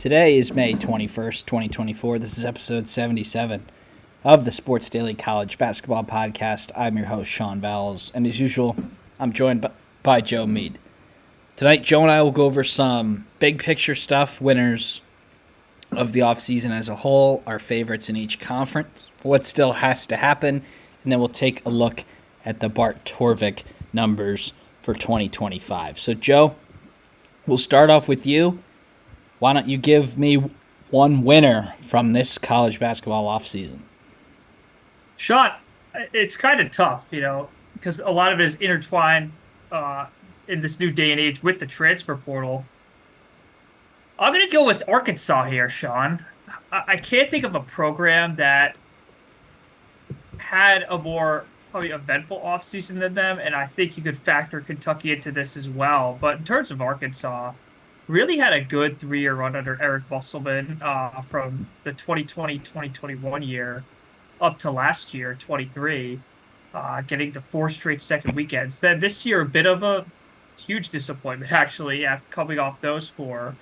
Today is May 21st, 2024. This is episode 77 of the Sports Daily College Basketball Podcast. I'm your host, Sean Vowells, and as usual, I'm joined by Joe Meade. Tonight, Joe and I will go over some big picture stuff, winners of the offseason as a whole, our favorites in each conference, what still has to happen, and then we'll take a look at the Bart Torvik numbers for 2025. So, Joe, we'll start off with you. Why don't you give me one winner from this college basketball offseason? Sean, it's kind of tough, because a lot of it is intertwined in this new day and age with the transfer portal. I'm going to go with Arkansas here, Sean. I can't think of a program that had a more probably eventful offseason than them, and I think you could factor Kentucky into this as well. But in terms of Arkansas, really had a good 3-year run under Eric Musselman from the 2020-2021 year up to last year, 23, getting to 4 straight second weekends. Then this year, a bit of a huge disappointment, actually, coming off those 4.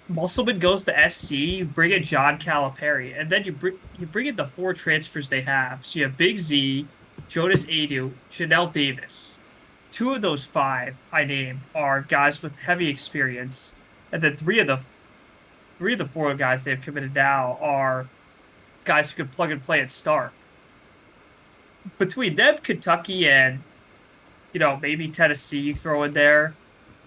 Musselman goes to SC, you bring in John Calipari, and then you bring in the 4 transfers they have. So you have Big Z, Jonas Adu, Janelle Davis. 2 of those 5 I named are guys with heavy experience, and then 3 of the 4 guys they've committed now are guys who can plug and play and start. Between them, Kentucky, and maybe Tennessee you throw in there,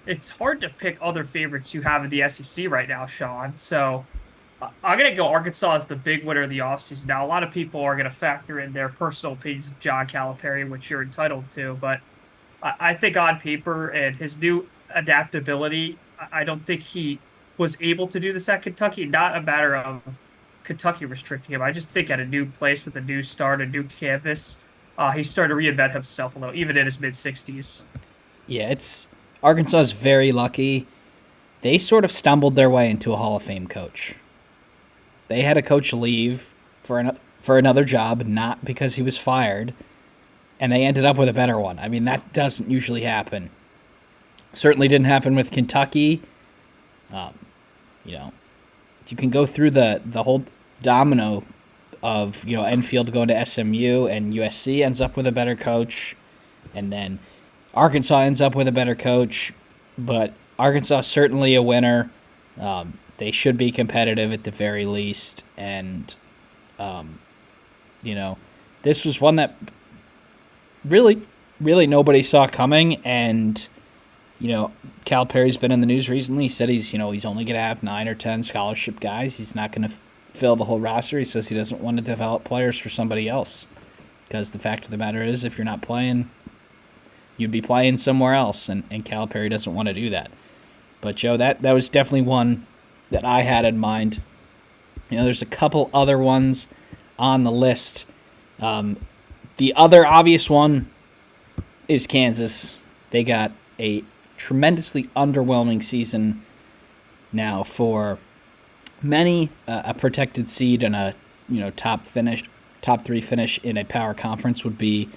it's hard to pick other favorites you have in the SEC right now, Sean. So I'm going to go Arkansas as the big winner of the offseason. Now, a lot of people are going to factor in their personal opinions of John Calipari, which you're entitled to, but I think on paper and his new adaptability, I don't think he was able to do this at Kentucky. Not a matter of Kentucky restricting him. I just think at a new place with a new start, a new canvas, he started to reinvent himself a little, even in his mid-60s. Yeah, Arkansas is very lucky. They sort of stumbled their way into a Hall of Fame coach. They had a coach leave for another job, not because he was fired, and they ended up with a better one. I mean, that doesn't usually happen. Certainly didn't happen with Kentucky. You can go through the whole domino of, Enfield going to SMU, and USC ends up with a better coach, and then Arkansas ends up with a better coach, but Arkansas is certainly a winner. They should be competitive at the very least, and, this was one that really nobody saw coming, and Calipari's been in the news recently. He said he's only going to have 9 or 10 scholarship guys. He's not going to fill the whole roster. He says he doesn't want to develop players for somebody else, because the fact of the matter is, if you're not playing, you'd be playing somewhere else, and Calipari doesn't want to do that. But Joe, that was definitely one that I had in mind. There's a couple other ones on the list. The other obvious one is Kansas. They got a tremendously underwhelming season now for many. A protected seed and a top 3 finish in a power conference would be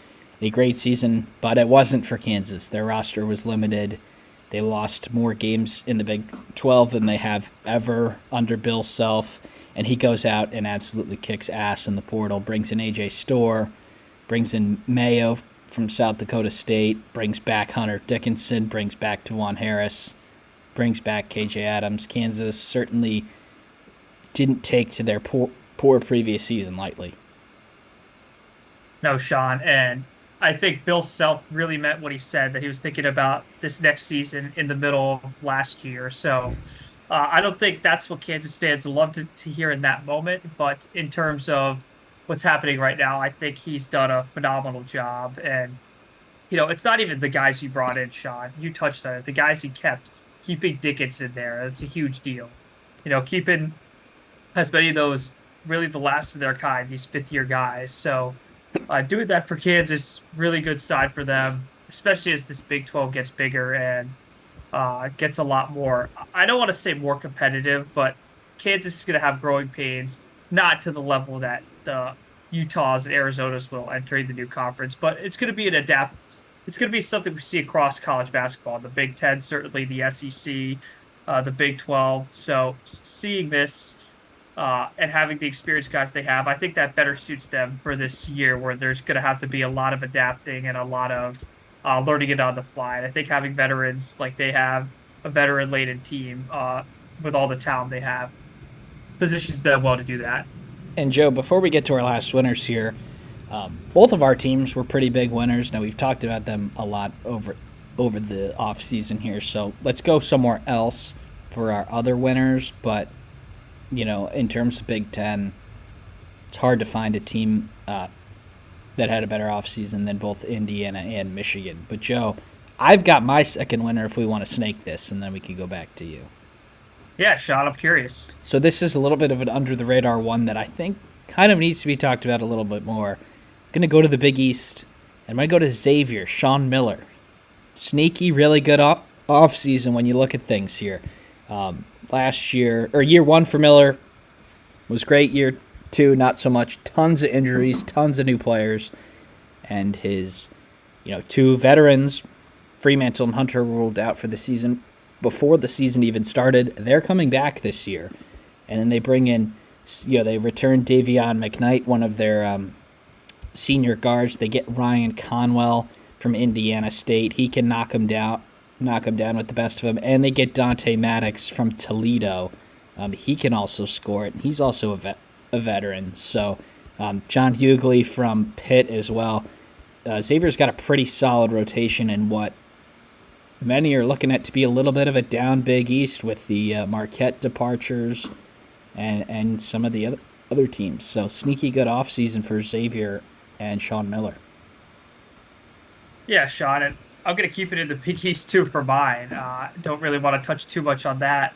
a great season, but it wasn't for Kansas. Their roster was limited. They lost more games in the Big 12 than they have ever under Bill Self, and he goes out and absolutely kicks ass in the portal, brings in A.J. Storr, brings in Mayo from South Dakota State, brings back Hunter Dickinson, brings back Tejuan Harris, brings back K.J. Adams. Kansas certainly didn't take to their poor previous season lightly. No, Sean, and I think Bill Self really meant what he said, that he was thinking about this next season in the middle of last year. So I don't think that's what Kansas fans loved to hear in that moment. But in terms of what's happening right now, I think he's done a phenomenal job. And, it's not even the guys he brought in, Sean. You touched on it. The guys he kept, keeping Dickinson there, that's a huge deal. Keeping as many of those, really the last of their kind, these 5th-year guys. So doing that for Kansas, really good side for them, especially as this Big 12 gets bigger and gets a lot more, I don't want to say more competitive, but Kansas is going to have growing pains, not to the level that the Utahs and Arizonas will entering the new conference, but it's going to be It's going to be something we see across college basketball. The Big Ten, certainly the SEC, the Big 12. So seeing this and having the experienced guys they have, I think that better suits them for this year, where there's going to have to be a lot of adapting and a lot of learning it on the fly. And I think having veterans like they have, a veteran-laden team with all the talent they have, positions them well to do that. And Joe, before we get to our last winners here, both of our teams were pretty big winners. Now we've talked about them a lot over the off season here, so let's go somewhere else for our other winners. But in terms of Big Ten, it's hard to find a team that had a better off season than both Indiana and Michigan. But Joe, I've got my second winner if we want to snake this, and then we can go back to you. Yeah, Sean, I'm curious. So this is a little bit of an under the radar one that I think kind of needs to be talked about a little bit more. I'm going to go to the Big East. I'm going to go to Xavier, Sean Miller. Sneaky, really good off season when you look at things here. Last year, or year one for Miller was great. Year two, not so much. Tons of injuries, tons of new players. And his, two veterans, Fremantle and Hunter, ruled out for the season before the season even started. They're coming back this year. And then they bring in, they return Davion McKnight, one of their senior guards. They get Ryan Conwell from Indiana State. He can knock him down with the best of them. And they get Dante Maddox from Toledo. He can also score it. He's also a veteran. So John Hughley from Pitt as well. Xavier's got a pretty solid rotation in what many are looking at to be a little bit of a down Big East with the Marquette departures and some of the other teams. So sneaky good offseason for Xavier and Sean Miller. Yeah, Sean, and I'm going to keep it in the Big East too for mine. Don't really want to touch too much on that.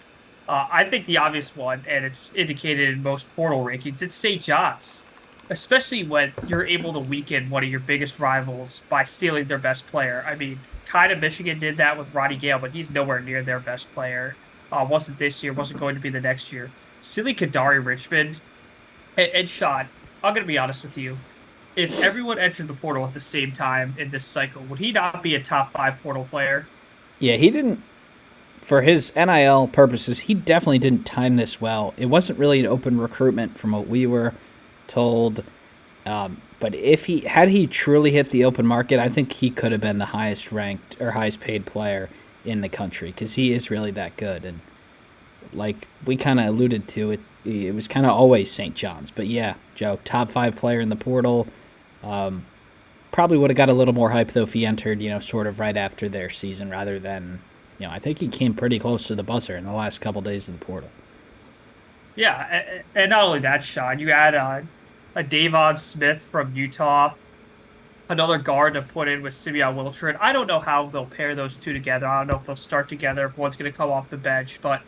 I think the obvious one, and it's indicated in most portal rankings, it's St. John's, especially when you're able to weaken one of your biggest rivals by stealing their best player. I mean, kind of Michigan did that with Roddy Gale, but he's nowhere near their best player. Wasn't this year, wasn't going to be the next year. Silly Kadari Richmond and Sean, I'm going to be honest with you. If everyone entered the portal at the same time in this cycle, would he not be a top 5 portal player? Yeah, he didn't. For his NIL purposes, he definitely didn't time this well. It wasn't really an open recruitment from what we were told. But if he truly hit the open market, I think he could have been the highest ranked or highest paid player in the country because he is really that good. And like we kind of alluded to, it was kind of always St. John's. But yeah, Joe, top 5 player in the portal. Probably would have got a little more hype though if he entered, sort of right after their season rather than, I think he came pretty close to the buzzer in the last couple days of the portal. Yeah, and not only that, Sean, you add a Davon Smith from Utah, another guard to put in with Simeon Wiltshire. I don't know how they'll pair those two together. I don't know if they'll start together, if one's going to come off the bench, but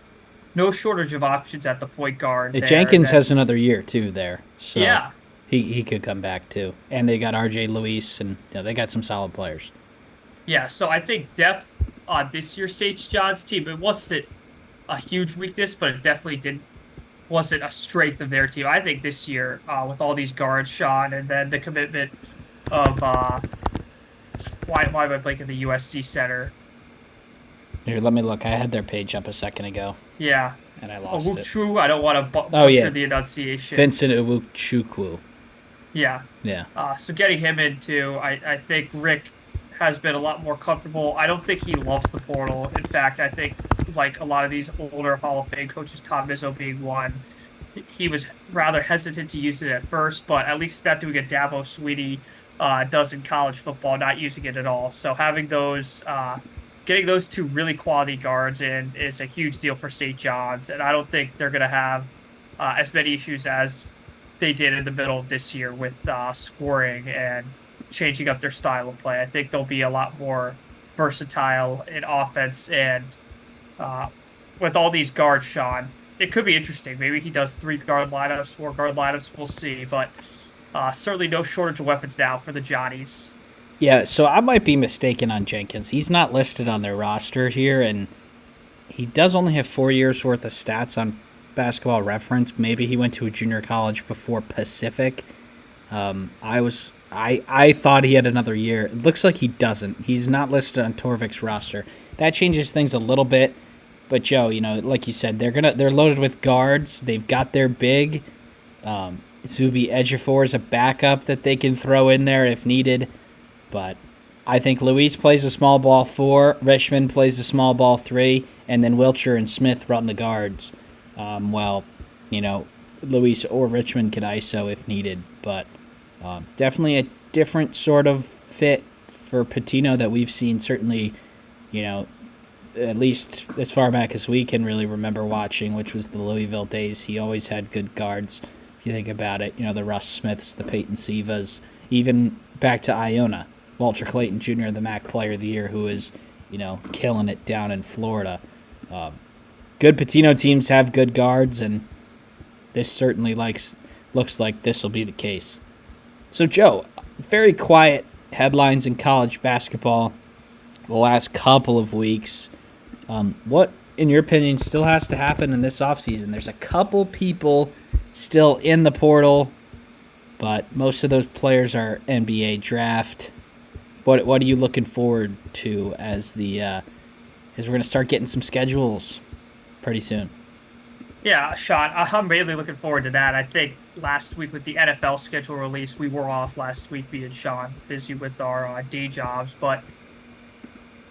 no shortage of options at the point guard. Jenkins has another year too there, so yeah, he could come back too. And they got R.J. Luis, and they got some solid players. Yeah, so I think depth on this year's St. John's team, it wasn't a huge weakness, but it definitely wasn't a strength of their team. I think this year, with all these guards, Sean, and then the commitment of why am I blanking the USC center? Here, let me look. I had their page up a second ago. Yeah. And I lost it. Owuchukwu, I don't want to butcher the enunciation. Vincent Owuchukwu. Yeah. Yeah. So getting him into, I think Rick has been a lot more comfortable. I don't think he loves the portal. In fact, I think like a lot of these older Hall of Fame coaches, Tom Izzo being one, he was rather hesitant to use it at first, but at least not doing a Dabo Swinney does in college football, not using it at all. So having those, getting those two really quality guards in is a huge deal for St. John's, and I don't think they're going to have as many issues as they did in the middle of this year with scoring and changing up their style of play. I think they'll be a lot more versatile in offense, and with all these guards, Sean, it could be interesting. Maybe he does 3 guard lineups, 4 guard lineups. We'll see, but certainly no shortage of weapons now for the Johnnies. Yeah, so I might be mistaken on Jenkins. He's not listed on their roster here, and he does only have 4 years worth of stats on Basketball Reference. Maybe he went to a junior college before Pacific. I thought he had another year. It looks like he doesn't. He's not listed on Torvik's roster. That changes things a little bit, But Joe, like you said, they're loaded with guards. They've got their big. Zuby Ejiofor is a backup that they can throw in there if needed. But I think Luis plays a small ball 4, Richmond plays a small ball 3, and then Wilcher and Smith run the guards. Luis or Richmond could ISO if needed. But definitely a different sort of fit for Patino that we've seen, certainly, at least as far back as we can really remember watching, which was the Louisville days. He always had good guards. If you think about it, the Russ Smiths, the Peyton Sivas, even back to Iona, Walter Clayton Jr., the MAC Player of the Year, who is, killing it down in Florida. Good Patino teams have good guards, and this certainly looks like this will be the case. So, Joe, very quiet headlines in college basketball the last couple of weeks. What, in your opinion, still has to happen in this offseason? There's a couple people still in the portal, but most of those players are NBA draft. What are you looking forward to as we're going to start getting some schedules pretty soon? Yeah, Sean, I'm really looking forward to that. I think last week with the NFL schedule release, we were off last week, me and Sean, busy with our day jobs, but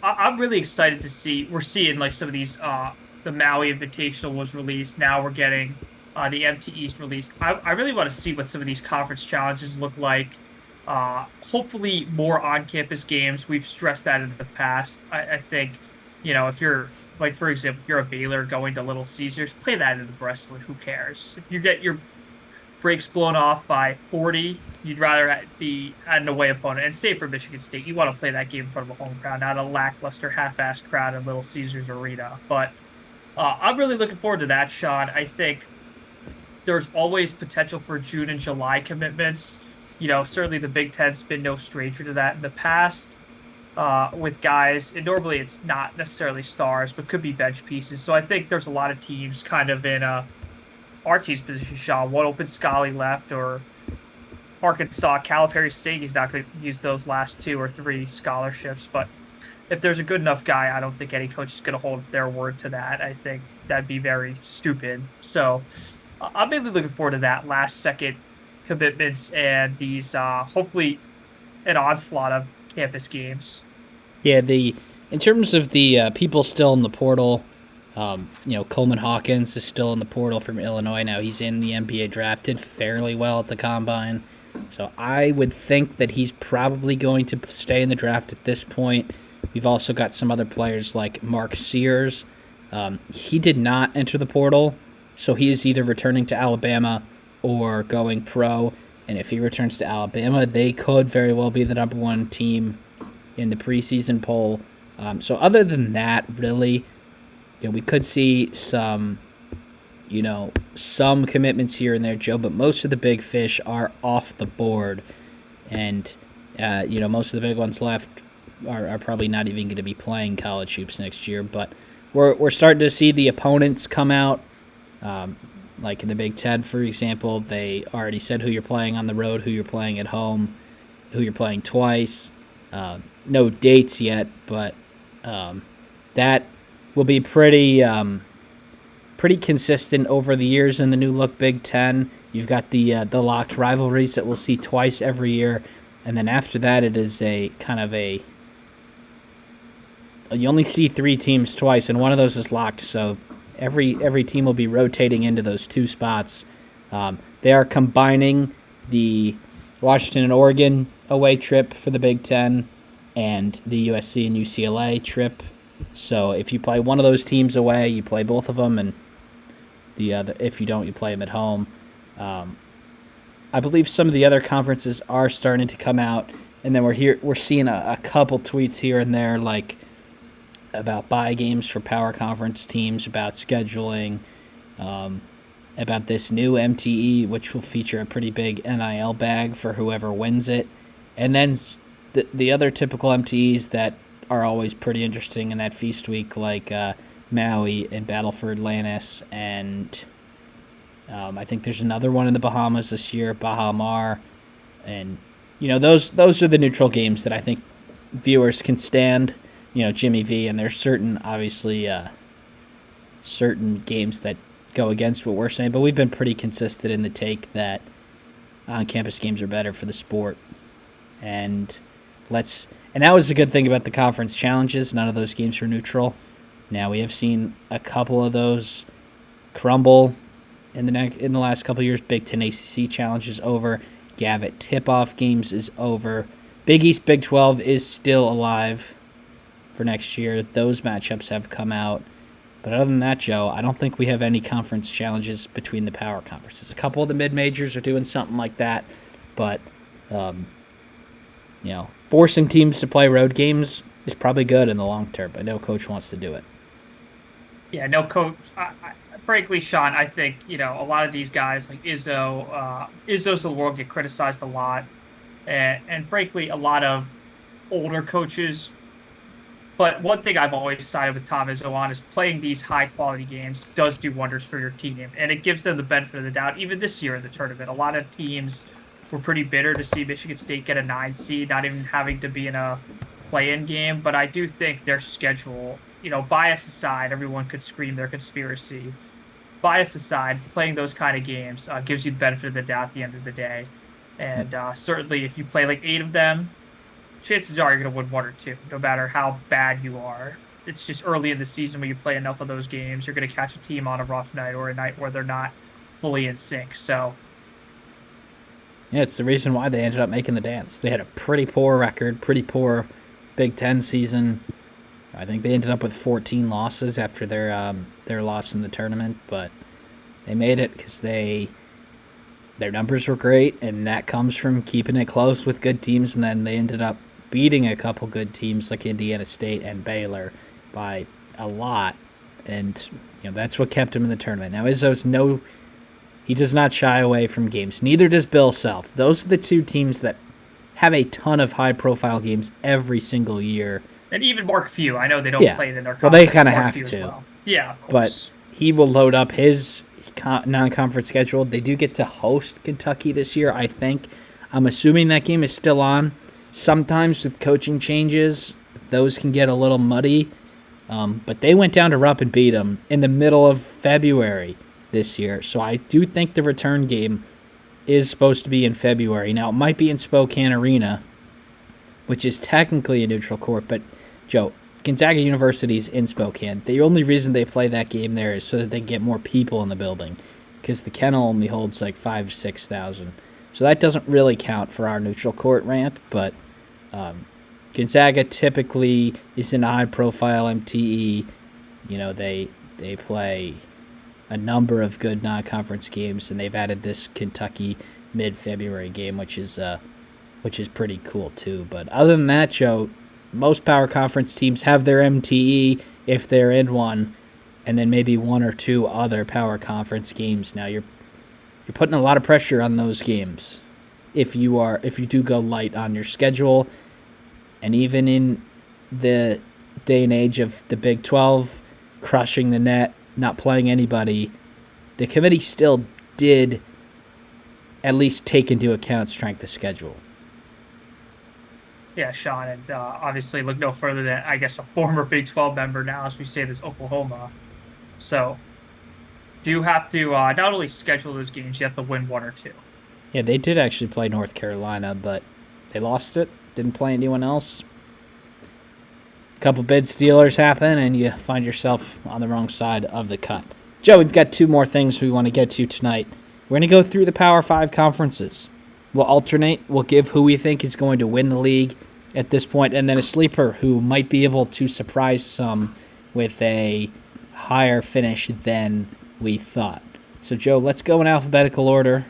I'm really excited to see. We're seeing like some of these. The Maui Invitational was released. Now we're getting the MT East released. I really want to see what some of these conference challenges look like. Hopefully more on-campus games. We've stressed that in the past. I think, if you're like, for example, you're a Baylor going to Little Caesars, play that in the Breslin. Who cares? If you get your breaks blown off by 40, you'd rather be an away opponent. And same for Michigan State. You want to play that game in front of a home crowd, not a lackluster, half-assed crowd in Little Caesars Arena. But I'm really looking forward to that, Sean. I think there's always potential for June and July commitments. Certainly the Big Ten's been no stranger to that in the past with guys. And normally it's not necessarily stars, but could be bench pieces. So I think there's a lot of teams kind of in our team's position, Sean. One open Scully left, or Arkansas, Calipari State, he's not going to use those last 2 or 3 scholarships. But if there's a good enough guy, I don't think any coach is going to hold their word to that. I think that'd be very stupid. So I'm maybe looking forward to that last-second commitments and these, hopefully, an onslaught of campus games. Yeah, in terms of the people still in the portal, Coleman Hawkins is still in the portal from Illinois now. He's in the NBA draft, did fairly well at the Combine. So I would think that he's probably going to stay in the draft at this point. We've also got some other players like Mark Sears. He did not enter the portal, so he is either returning to Alabama or going pro. And if he returns to Alabama, they could very well be the number 1 team in the preseason poll. So other than that, really, we could see some commitments here and there, Joe, but most of the big fish are off the board. And, most of the big ones left are probably not even going to be playing college hoops next year. But we're starting to see the opponents come out. Like in the Big Ten, for example, they already said who you're playing on the road, who you're playing at home, who you're playing twice. No dates yet, but that will be pretty consistent over the years in the new look Big Ten. You've got the locked rivalries that we'll see twice every year, and then after that, it is a kind of a you only see 3 teams twice, and one of those is locked. So every team will be rotating into those 2 spots. They are combining the Washington and Oregon away trip for the Big Ten and the USC and UCLA trip. So if you play one of those teams away, you play both of them, and the other, if you don't, you play them at home. I believe some of the other conferences are starting to come out, and then we're seeing a couple tweets here and there, like about bye games for power conference teams, about scheduling, about this new MTE, which will feature a pretty big NIL bag for whoever wins it, and then the other typical MTEs that are always pretty interesting in that feast week, like Maui and Battleford Lannis, and I think there's another one in the Bahamas this year, Baha Mar, and those are the neutral games that I think viewers can stand. Jimmy V, and there's certain, obviously, certain games that go against what we're saying, but we've been pretty consistent in the take that on-campus games are better for the sport. And and that was the good thing about the conference challenges. None of those games were neutral. Now we have seen a couple of those crumble in the last couple of years. Big Ten ACC challenge is over. Gavitt tip-off games is over. Big East Big 12 is still alive for next year. Those matchups have come out. But other than that, Joe, I don't think we have any conference challenges between the power conferences. A couple of the mid-majors are doing something like that, but forcing teams to play road games is probably good in the long term, but no coach wants to do it. Yeah, no coach. Frankly, Sean, I think, a lot of these guys like Izzo's of the world get criticized a lot. And frankly, a lot of older coaches. But one thing I've always sided with Tom Izzo on is playing these high-quality games does do wonders for your team. And it gives them the benefit of the doubt. Even this year in the tournament, a lot of teams were pretty bitter to see Michigan State get a 9 seed, not even having to be in a play-in game. But I do think their schedule, bias aside, everyone could scream their conspiracy. Bias aside, playing those kind of games gives you the benefit of the doubt at the end of the day. And certainly if you play like 8 of them, chances are you're going to win 1 or 2, no matter how bad you are. It's just early in the season when you play enough of those games, you're going to catch a team on a rough night or a night where they're not fully in sync. So, yeah, it's the reason why they ended up making the dance. They had a pretty poor record, pretty poor Big Ten season. I think they ended up with 14 losses after their loss in the tournament, but they made it because their numbers were great, and that comes from keeping it close with good teams, and then they ended up beating a couple good teams like Indiana State and Baylor by a lot, and that's what kept him in the tournament. Now he does not shy away from games. Neither does Bill Self. Those are the two teams that have a ton of high-profile games every single year. And even Mark Few. I know they don't play it in their conference. Well, they kind of have to. Well. Yeah, of But course. he will load up his non-conference schedule. They do get to host Kentucky this year, I think. I'm assuming that game is still on. Sometimes with coaching changes, those can get a little muddy. But they went down to Rupp and beat them in the middle of February this year. So I do think the return game is supposed to be in February. Now, it might be in Spokane Arena, which is technically a neutral court. But, Joe, Gonzaga University's in Spokane. The only reason they play that game there is so that they can get more people in the building, because the kennel only holds like 5,000 to 6,000. So that doesn't really count for our neutral court rant, but Gonzaga typically is in a high-profile MTE. They play a number of good non-conference games, and they've added this Kentucky mid-February game, which is pretty cool too. But other than that, Joe, most power conference teams have their MTE if they're in one, and then maybe 1 or 2 other power conference games. Now you're putting a lot of pressure on those games if you do go light on your schedule. And even in the day and age of the Big 12 crushing the net, not playing anybody, the committee still did at least take into account strength of schedule. Yeah, Sean, and obviously look no further than, I guess, a former Big 12 member now, as we say this, Oklahoma. So, do you have to not only schedule those games, you have to win 1 or 2. Yeah, they did actually play North Carolina, but they lost it. Didn't play anyone else. A couple bid stealers happen, and you find yourself on the wrong side of the cut. Joe, we've got 2 more things we want to get to tonight. We're going to go through the Power 5 conferences. We'll alternate. We'll give who we think is going to win the league at this point, and then a sleeper who might be able to surprise some with a higher finish than we thought. So, Joe, let's go in alphabetical order.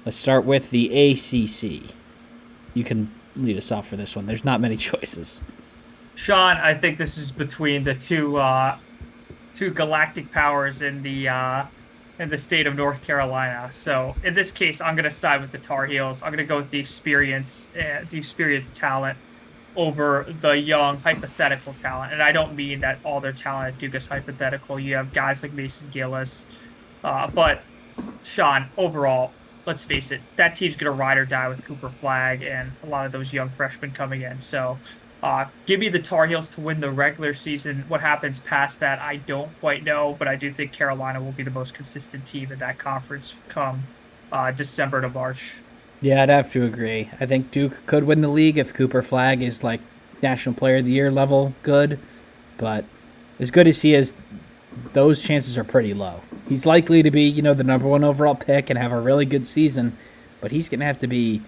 Let's start with the ACC. You can lead us off for this one. There's not many choices. Sean, I think this is between the two galactic powers in the state of North Carolina. So in this case, I'm going to side with the Tar Heels. I'm going to go with the experienced talent over the young hypothetical talent. And I don't mean that all their talent at Duke is hypothetical. You have guys like Mason Gillis. But Sean, overall, let's face it, that team's going to ride or die with Cooper Flagg and a lot of those young freshmen coming in. So Give me the Tar Heels to win the regular season. What happens past that, I don't quite know, but I do think Carolina will be the most consistent team in that conference come December to March. Yeah, I'd have to agree. I think Duke could win the league if Cooper Flag is like National Player of the Year level good, but as good as he is, those chances are pretty low. He's likely to be, the number one overall pick and have a really good season, but he's going to have to be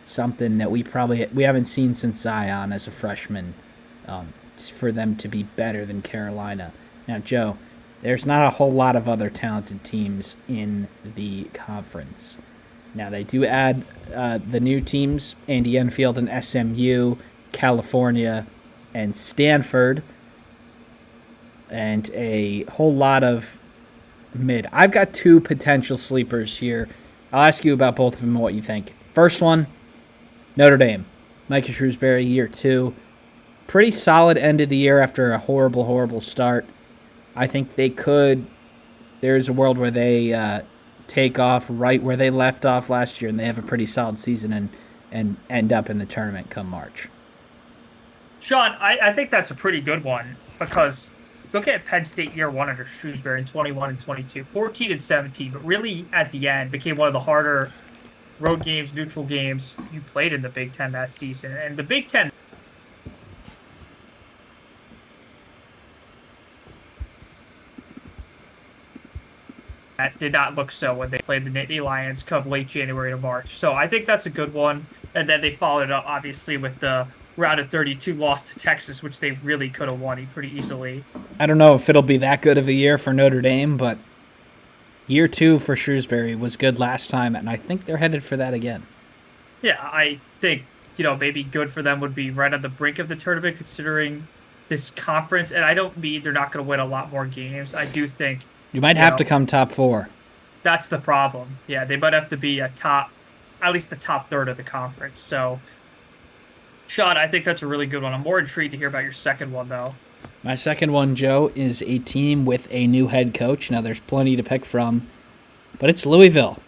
something that we haven't seen since Zion as a freshman for them to be better than Carolina. Now, Joe, there's not a whole lot of other talented teams in the conference. Now, they do add the new teams, Andy Enfield and SMU, California, and Stanford, and a whole lot of mid. I've got two potential sleepers here. I'll ask you about both of them and what you think. First one, Notre Dame. Micah Shrewsbury, year 2. Pretty solid end of the year after a horrible, horrible start. I think they could. There's a world where they take off right where they left off last year, and they have a pretty solid season and end up in the tournament come March. Sean, I think that's a pretty good one because look at Penn State year 1 under Shrewsbury in 21 and 22, 14 and 17, but really at the end became one of the harder road games, neutral games you played in the Big Ten that season. And the Big Ten that did not look so when they played the Nittany Lions come late January to March. So I think that's a good one. And then they followed it up, obviously, with the round of 32 loss to Texas, which they really could have won pretty easily. I don't know if it'll be that good of a year for Notre Dame, but year 2 for Shrewsbury was good last time, and I think they're headed for that again. Yeah, I think, maybe good for them would be right on the brink of the tournament considering this conference. And I don't mean they're not going to win a lot more games. I do think you might have to come top 4. That's the problem. Yeah, they might have to be at least the top third of the conference. So, Sean, I think that's a really good one. I'm more intrigued to hear about your second one, though. My second one, Joe, is a team with a new head coach. Now, there's plenty to pick from, but it's Louisville.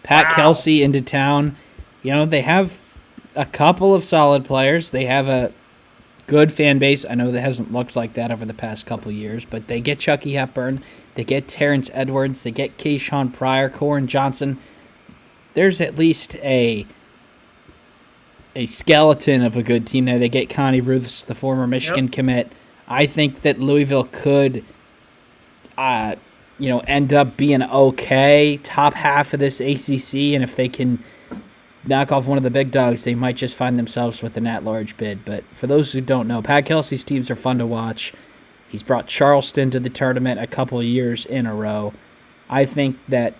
Pat Kelsey into town. They have a couple of solid players. They have a good fan base. I know that hasn't looked like that over the past couple of years, but they get Chucky Hepburn. They get Terrence Edwards. They get Keyshawn Pryor, Corin Johnson. There's at least a skeleton of a good team there. They get Connie Ruths, the former Michigan commit. I think that Louisville could, end up being okay, top half of this ACC, and if they can knock off one of the big dogs, they might just find themselves with an at-large bid. But for those who don't know, Pat Kelsey's teams are fun to watch. He's brought Charleston to the tournament a couple of years in a row. I think that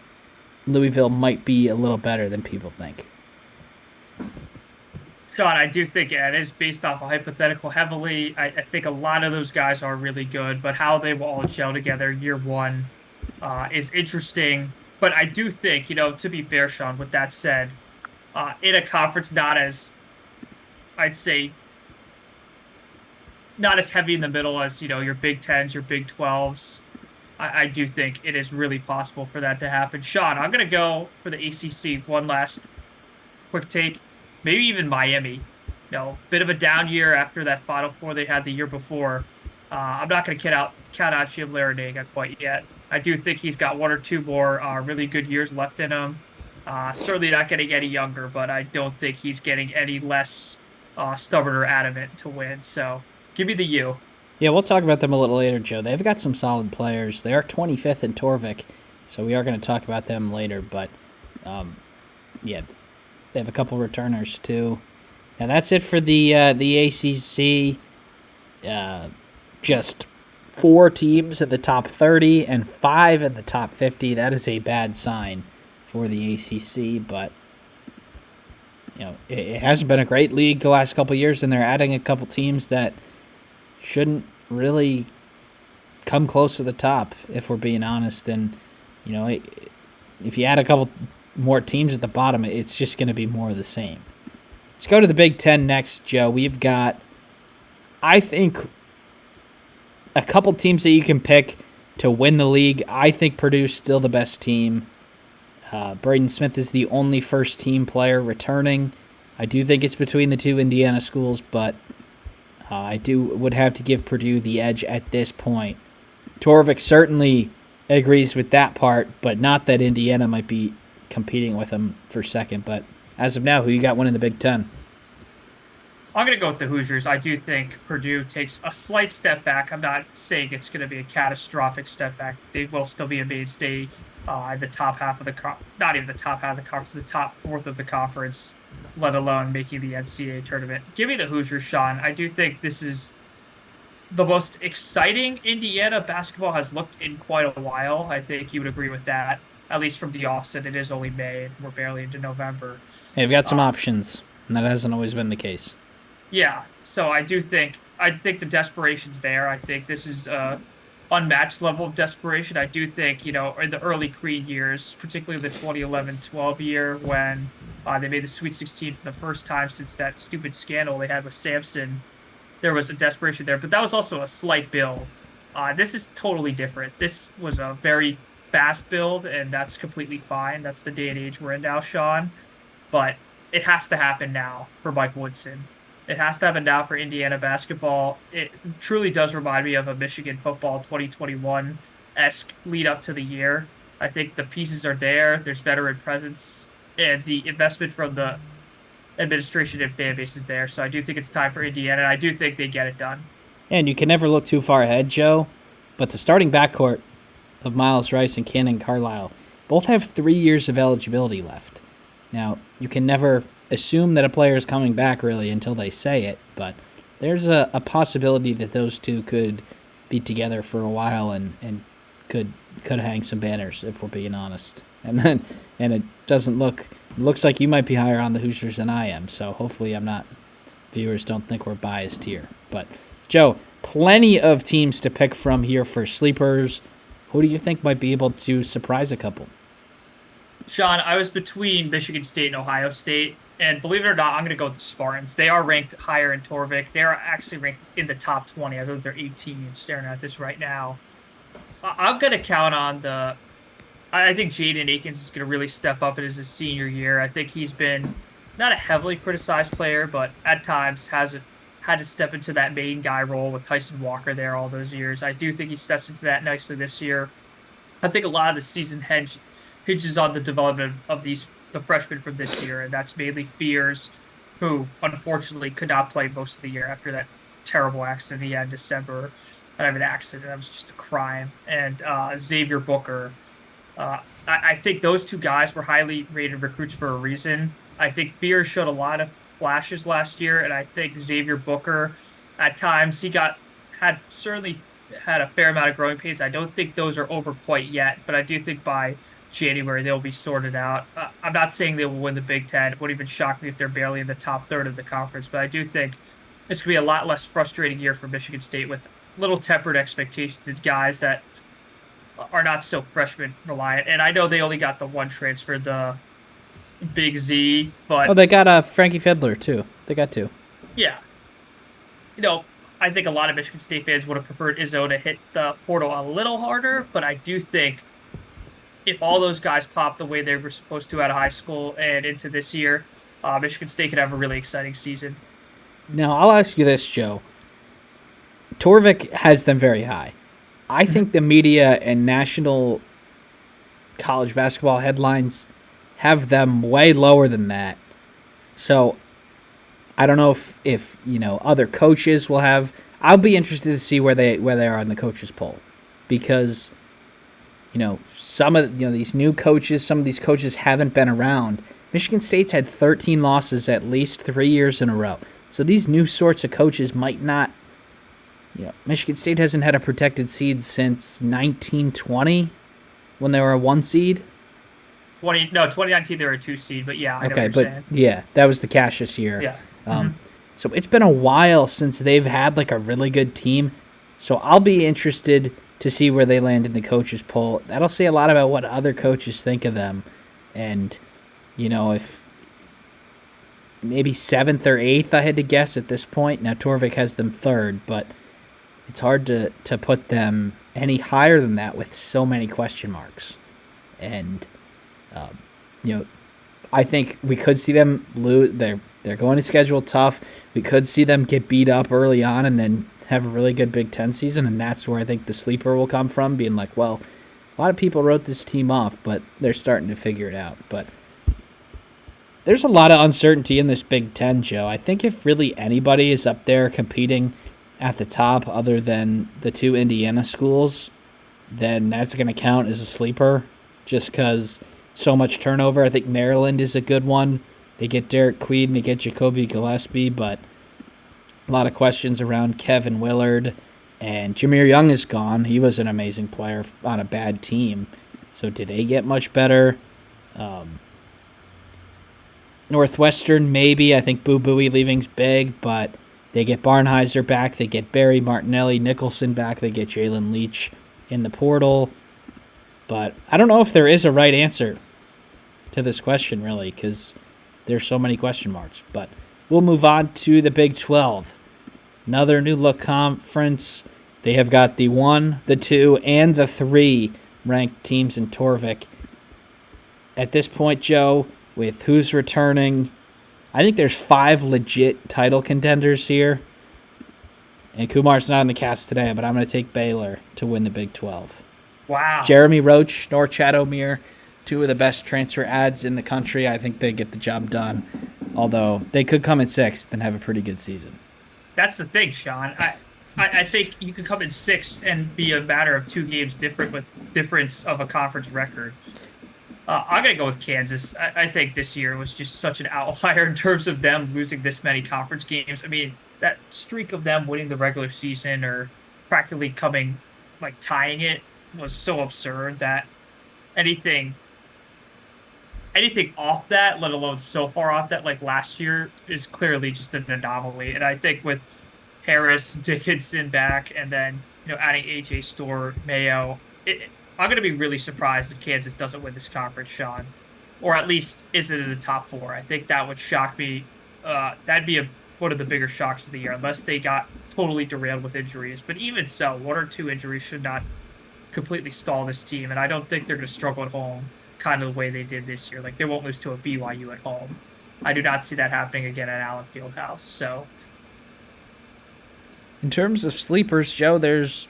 Louisville might be a little better than people think. Sean, I do think it is based off a hypothetical heavily. I think a lot of those guys are really good, but how they will all gel together year 1 is interesting. But I do think, to be fair, Sean, with that said, in a conference not as, I'd say, not as heavy in the middle as, your Big Tens, your Big 12s, I do think it is really possible for that to happen. Sean, I'm going to go for the ACC. One last quick take. Maybe even Miami. Bit of a down year after that Final Four they had the year before. I'm not going to count out Jim Larrañaga quite yet. I do think he's got 1 or 2 more really good years left in him. Certainly not getting any younger, but I don't think he's getting any less stubborn or adamant to win. So give me the U. Yeah, we'll talk about them a little later, Joe. They've got some solid players. They are 25th in Torvik, so we are going to talk about them later. But, they have a couple returners, too. Now, that's it for the ACC. Just 4 teams in the top 30 and 5 in the top 50. That is a bad sign for the ACC, but it hasn't been a great league the last couple of years, and they're adding a couple teams that shouldn't really come close to the top, if we're being honest. And if you add a couple more teams at the bottom, it's just going to be more of the same. Let's go to the Big Ten next, Joe. We've got, I think, a couple teams that you can pick to win the league. I think Purdue's still the best team. Braden Smith is the only first-team player returning. I do think it's between the 2 Indiana schools, but I would have to give Purdue the edge at this point. Torvik certainly agrees with that part, but not that Indiana might be competing with them for second. But as of now, who you got winning the Big Ten? I'm going to go with the Hoosiers. I do think Purdue takes a slight step back. I'm not saying it's going to be a catastrophic step back. They will still be a mainstay in the top half of the not even the top half of the conference, the top fourth of the conference, let alone making the NCAA tournament. Give me the Hoosiers, Sean. I do think this is the most exciting Indiana basketball has looked in quite a while. I think you would agree with that, at least from the offset. It is only May, and we're barely into November. They've got some options, and that hasn't always been the case. Yeah, so I think the desperation's there. I think this is a unmatched level of desperation. I do think, in the early Creed years, particularly the 2011-12 year when they made the Sweet 16 for the first time since that stupid scandal they had with Sampson, there was a desperation there. But that was also a slight build. This is totally different. This was a very fast build, and that's completely fine. That's the day and age we're in now, Sean. But it has to happen now for Mike Woodson. It has to happen now for Indiana basketball. It truly does remind me of a Michigan football 2021-esque lead up to the year. I think the pieces are there. There's veteran presence, and the investment from the administration and fan base is there. So I do think it's time for Indiana, and I do think they get it done. And you can never look too far ahead, Joe, but the starting backcourt of Miles Rice and Cannon Carlisle both have 3 years of eligibility left. Now, you can never assume that a player is coming back really until they say it, but there's a possibility that those two could be together for a while and could hang some banners, if we're being honest. And it looks like you might be higher on the Hoosiers than I am, so hopefully viewers don't think we're biased here. But Joe, plenty of teams to pick from here for sleepers. Who do you think might be able to surprise a couple? Sean, I was between Michigan State and Ohio State. And believe it or not, I'm going to go with the Spartans. They are ranked higher in Torvik. They are actually ranked in the top 20. I think they're 18. Staring at this right now. I'm going to count on I think Jaden Akins is going to really step up in his senior year. I think he's been not a heavily criticized player, but at times has had to step into that main guy role with Tyson Walker there all those years. I do think he steps into that nicely this year. I think a lot of the season hinges on the development of the freshmen from this year, and that's mainly Fears, who unfortunately could not play most of the year after that terrible accident he had in December. I have an accident. That was just a crime. And Xavier Booker. I think those two guys were highly rated recruits for a reason. I think Fears showed a lot of flashes last year, and I think Xavier Booker, at times, certainly had a fair amount of growing pains. I don't think those are over quite yet, but I do think by January they'll be sorted out. I'm not saying they will win the Big Ten. It wouldn't even shock me if they're barely in the top third of the conference, but I do think it's going to be a lot less frustrating year for Michigan State with little tempered expectations and guys that are not so freshman reliant. And I know they only got the one transfer, the Big Z, but they got Frankie Fiddler too. They got two. Yeah. I think a lot of Michigan State fans would have preferred Izzo to hit the portal a little harder, but I do think if all those guys pop the way they were supposed to out of high school and into this year, Michigan State could have a really exciting season. Now, I'll ask you this, Joe. Torvik has them very high. I think the media and national college basketball headlines have them way lower than that. So I don't know if other coaches will have. I'll be interested to see where they are on the coaches poll, because some of these new coaches, some of these coaches haven't been around. Michigan State's had 13 losses at least 3 years in a row. So these new sorts of coaches might not. Michigan State hasn't had a protected seed since 1920, when they were a 1 seed. 2019 they were a 2 seed, but yeah, I know what you're saying. Yeah, that was the Cassius year. Yeah. So it's been a while since they've had like a really good team. So I'll be interested to see where they land in the coaches poll. That'll say a lot about what other coaches think of them. And, if maybe 7th or 8th, I had to guess at this point. Now Torvik has them 3rd, but it's hard to put them any higher than that with so many question marks. And, I think we could see them lose. They're they're going to schedule tough. We could see them get beat up early on and then have a really good Big Ten season, and that's where I think the sleeper will come from, being like, well, a lot of people wrote this team off, but they're starting to figure it out. But there's a lot of uncertainty in this Big Ten, Joe. I think if really anybody is up there competing at the top other than the two Indiana schools, then that's going to count as a sleeper just because so much turnover. I think Maryland is a good one. They get Derek Queen, they get Jacoby Gillespie, but a lot of questions around Kevin Willard. And Jameer Young is gone. He was an amazing player on a bad team. So did they get much better? Northwestern, maybe. I think Boo Booey leaving's big, but they get Barnheiser back. They get Barry Martinelli, Nicholson back. They get Jalen Leach in the portal. But I don't know if there is a right answer to this question, really, because there's so many question marks. But we'll move on to the Big 12. Another new look conference. They have got the 1, the 2, and the 3 ranked teams in Torvik. At this point, Joe, with who's returning, I think there's 5 legit title contenders here. And Kumar's not in the cast today, but I'm going to take Baylor to win the Big 12. Wow. Jeremy Roach, North Chatomir, 2 of the best transfer ads in the country. I think they get the job done, although they could come in 6th and have a pretty good season. That's the thing, Sean. I think you could come in 6th and be a matter of 2 games different with difference of a conference record. I'm going to go with Kansas. I think this year was just such an outlier in terms of them losing this many conference games. I mean, that streak of them winning the regular season or practically tying it was so absurd that anything off that, let alone so far off that like last year, is clearly just an anomaly. And I think with Harris, Dickinson back, and then adding AJ Storr, Mayo, I'm going to be really surprised if Kansas doesn't win this conference, Sean, or at least isn't in the top 4. I think that would shock me. That'd be one of the bigger shocks of the year, unless they got totally derailed with injuries. But even so, 1 or 2 injuries should not completely stall this team, and I don't think they're going to struggle at home kind of the way they did this year. Like, they won't lose to a BYU at home. I do not see that happening again at Allen Fieldhouse. So, in terms of sleepers, Joe, there's,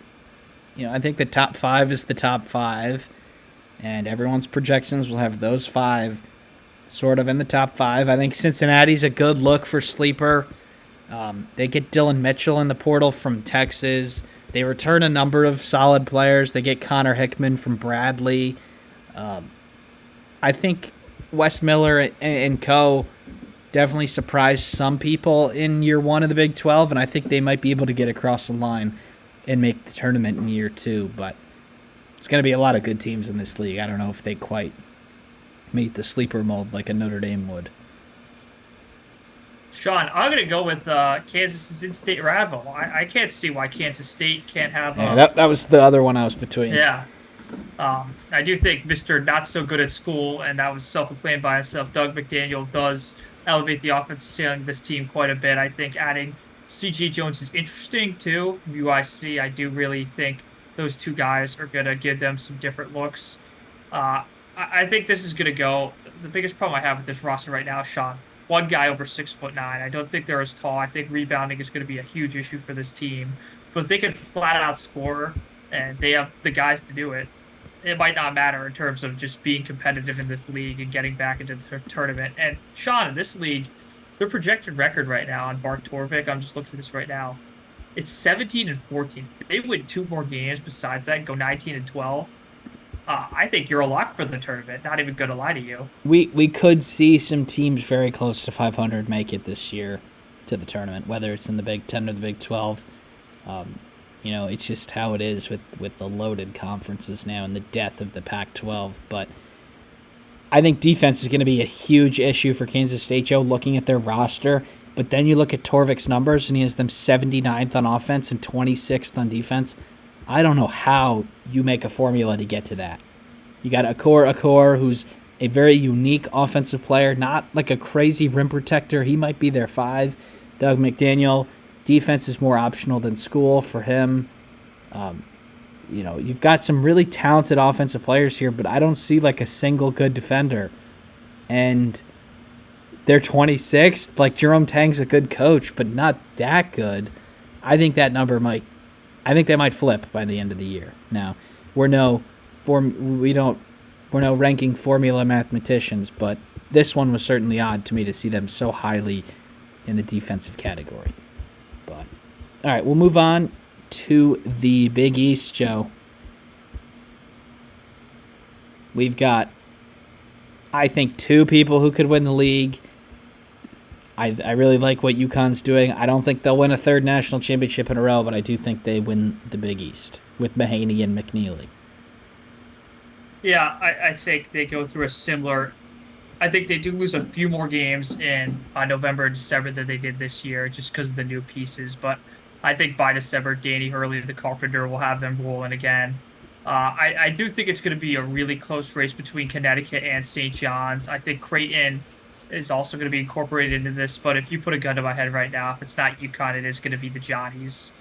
I think the top 5 is the top 5, and everyone's projections will have those 5 sort of in the top 5. I think Cincinnati's a good look for sleeper. They get Dylan Mitchell in the portal from Texas. They return a number of solid players. They get Connor Hickman from Bradley. I think Wes Miller and co. definitely surprised some people in year 1 of the Big 12, and I think they might be able to get across the line and make the tournament in year 2. But there's going to be a lot of good teams in this league. I don't know if they quite meet the sleeper mold like a Notre Dame would. Sean, I'm going to go with Kansas' in-state rival. I can't see why Kansas State can't have... that was the other one I was between. Yeah. I do think Mr. Not So Good at School, and that was self-proclaimed by himself, Doug McDaniel, does elevate the offensive ceiling of this team quite a bit. I think adding C.J. Jones is interesting, too. UIC, I do really think those 2 guys are going to give them some different looks. I think this is going to go... The biggest problem I have with this roster right now, Sean, 1 guy over 6'9". I don't think they're as tall. I think rebounding is going to be a huge issue for this team. But if they can flat out score and they have the guys to do it, it might not matter in terms of just being competitive in this league and getting back into the tournament. And Sean, in this league, their projected record right now on Bart Torvik, I'm just looking at this right now, it's 17-14. If they win 2 more games besides that, go 19-12. I think you're a lock for the tournament. Not even going to lie to you. We could see some teams very close to 500 make it this year to the tournament, whether it's in the Big 10 or the Big 12. It's just how it is with the loaded conferences now and the death of the Pac-12. But I think defense is going to be a huge issue for Kansas State, Joe, looking at their roster. But then you look at Torvik's numbers, and he has them 79th on offense and 26th on defense. I don't know how you make a formula to get to that. You got Akor, who's a very unique offensive player, not like a crazy rim protector. He might be their 5. Doug McDaniel, defense is more optional than school for him. You've got some really talented offensive players here, but I don't see like a single good defender. And they're 26th. Like, Jerome Tang's a good coach, but not that good. I think that number might. I think they might flip by the end of the year. Now, we're no we're no ranking formula mathematicians, but this one was certainly odd to me to see them so highly in the defensive category. But all right, we'll move on to the Big East, Joe. We've got, I think, two people who could win the league. I really like what UConn's doing. I don't think they'll win a third national championship in a row, but I do think they win the Big East with Mahaney and McNeely. Yeah, I think they go through a similar. I think they do lose a few more games in November and December than they did this year, just because of the new pieces. But I think by December, Danny Hurley, the Carpenter, will have them rolling again. I do think it's going to be a really close race between Connecticut and St. John's. I think Creighton is also going to be incorporated into this. But if you put a gun to my head right now, if it's not UConn, it is going to be the Johnnies.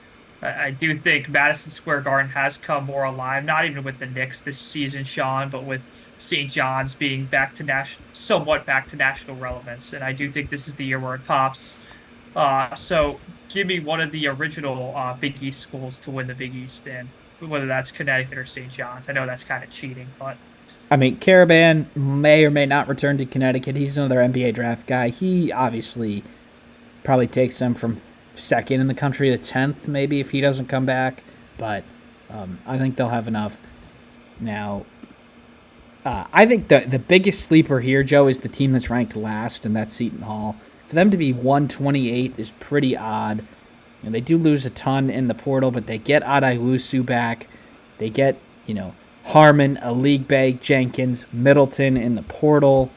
I do think Madison Square Garden has come more alive, not even with the Knicks this season, Sean, but with St. John's being somewhat back to national relevance. And I do think this is the year where it pops. So give me one of the original Big East schools to win the Big East, and whether that's Connecticut or St. John's. I know that's kind of cheating, but I mean, Caravan may or may not return to Connecticut. He's another NBA draft guy. He obviously probably takes them from second in the country to 10th, maybe, if he doesn't come back. But I think they'll have enough. Now, I think the biggest sleeper here, Joe, is the team that's ranked last, and that's Seton Hall. For them to be 128 is pretty odd. And they do lose a ton in the portal, but they get Adaiwusu back. They get, Harmon, Aligbe, Jenkins, Middleton in the portal.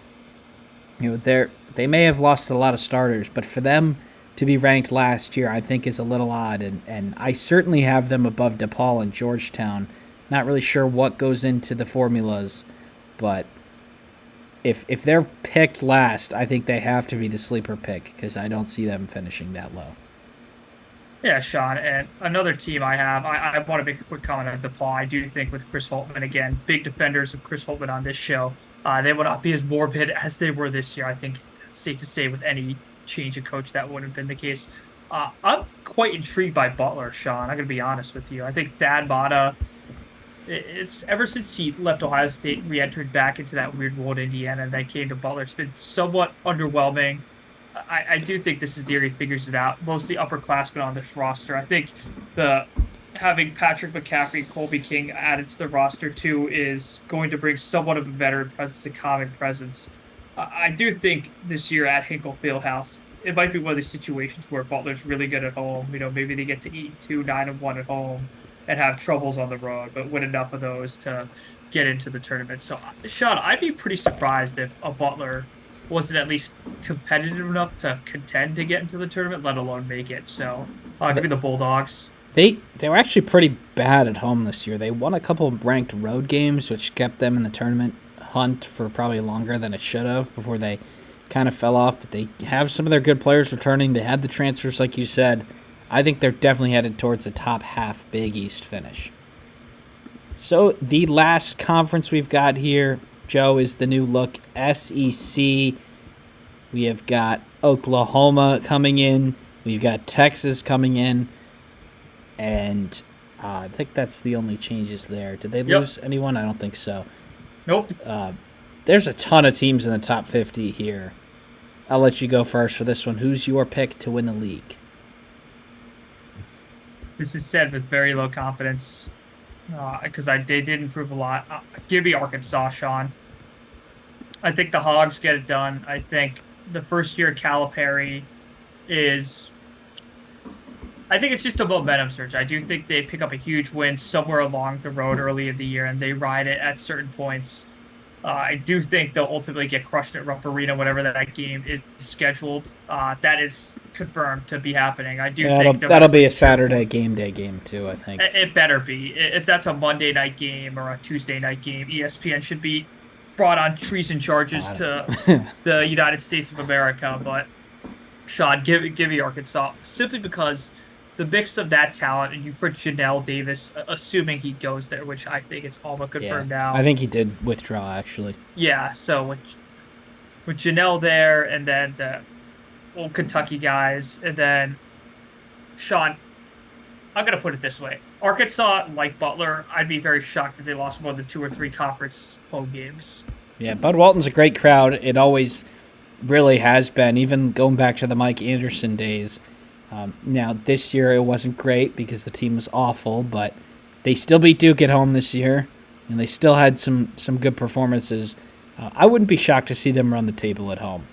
They may have lost a lot of starters, but for them to be ranked last year, I think is a little odd. And I certainly have them above DePaul and Georgetown. Not really sure what goes into the formulas, but if they're picked last, I think they have to be the sleeper pick because I don't see them finishing that low. yeah, Sean. And another team I want to make a quick comment on DePaul. I do think with Chris Holtman, again, big defenders of Chris Holtman on this show, they will not be as morbid as they were this year. I think it's safe to say with any change of coach that would have been the case. I'm quite intrigued by Butler, Sean. I'm going to be honest with you. I think Thad Matta, it's ever since he left Ohio State and re-entered back into that weird world Indiana and then came to Butler, it's been somewhat underwhelming. I do think this is the year he figures it out. Mostly upperclassmen on this roster. I think having Patrick McCaffrey and Colby King added to the roster too is going to bring somewhat of a veteran presence, a common presence. I do think this year at Hinkle Fieldhouse, it might be one of these situations where Butler's really good at home. Maybe they get to 8-2, 9-1 at home, and have troubles on the road, but win enough of those to get into the tournament. So, Sean, I'd be pretty surprised if a Butler wasn't at least competitive enough to contend to get into the tournament, let alone make it. So, give me the Bulldogs. They were actually pretty bad at home this year. They won a couple of ranked road games, which kept them in the tournament hunt for probably longer than it should have before they kind of fell off. But they have some of their good players returning. They had the transfers, like you said. I think they're definitely headed towards a top half Big East finish. So the last conference we've got here, Joe, is the new look SEC. We have got Oklahoma coming in. We've got Texas coming in. And I think that's the only changes there. Did they lose anyone? I don't think so. Nope. There's a ton of teams in the top 50 here. I'll let you go first for this one. Who's your pick to win the league? This is said with very low confidence because they did improve a lot. Give me Arkansas, Sean. I think the Hogs get it done. I think the first year Calipari is... I think it's just a momentum surge. I do think they pick up a huge win somewhere along the road early in the year, and they ride it at certain points. I do think they'll ultimately get crushed at Rupp Arena, whatever that game is scheduled. That is confirmed to be happening. I do think that'll be a Saturday game day game too, I think. It better be. If that's a Monday night game or a Tuesday night game, ESPN should be brought on treason charges to the United States of America. But Sean, give me Arkansas simply because the mix of that talent, and you put Janelle Davis, assuming he goes there, which I think it's all but confirmed now. I think he did withdraw, actually. Yeah, so with Janelle there, and then the old Kentucky guys, and then Sean. I'm gonna put it this way: Arkansas, like Butler, I'd be very shocked if they lost more than 2 or 3 conference home games. Yeah, Bud Walton's a great crowd. It always really has been, even going back to the Mike Anderson days. Now, this year it wasn't great because the team was awful, but they still beat Duke at home this year, and they still had some good performances. I wouldn't be shocked to see them run the table at home.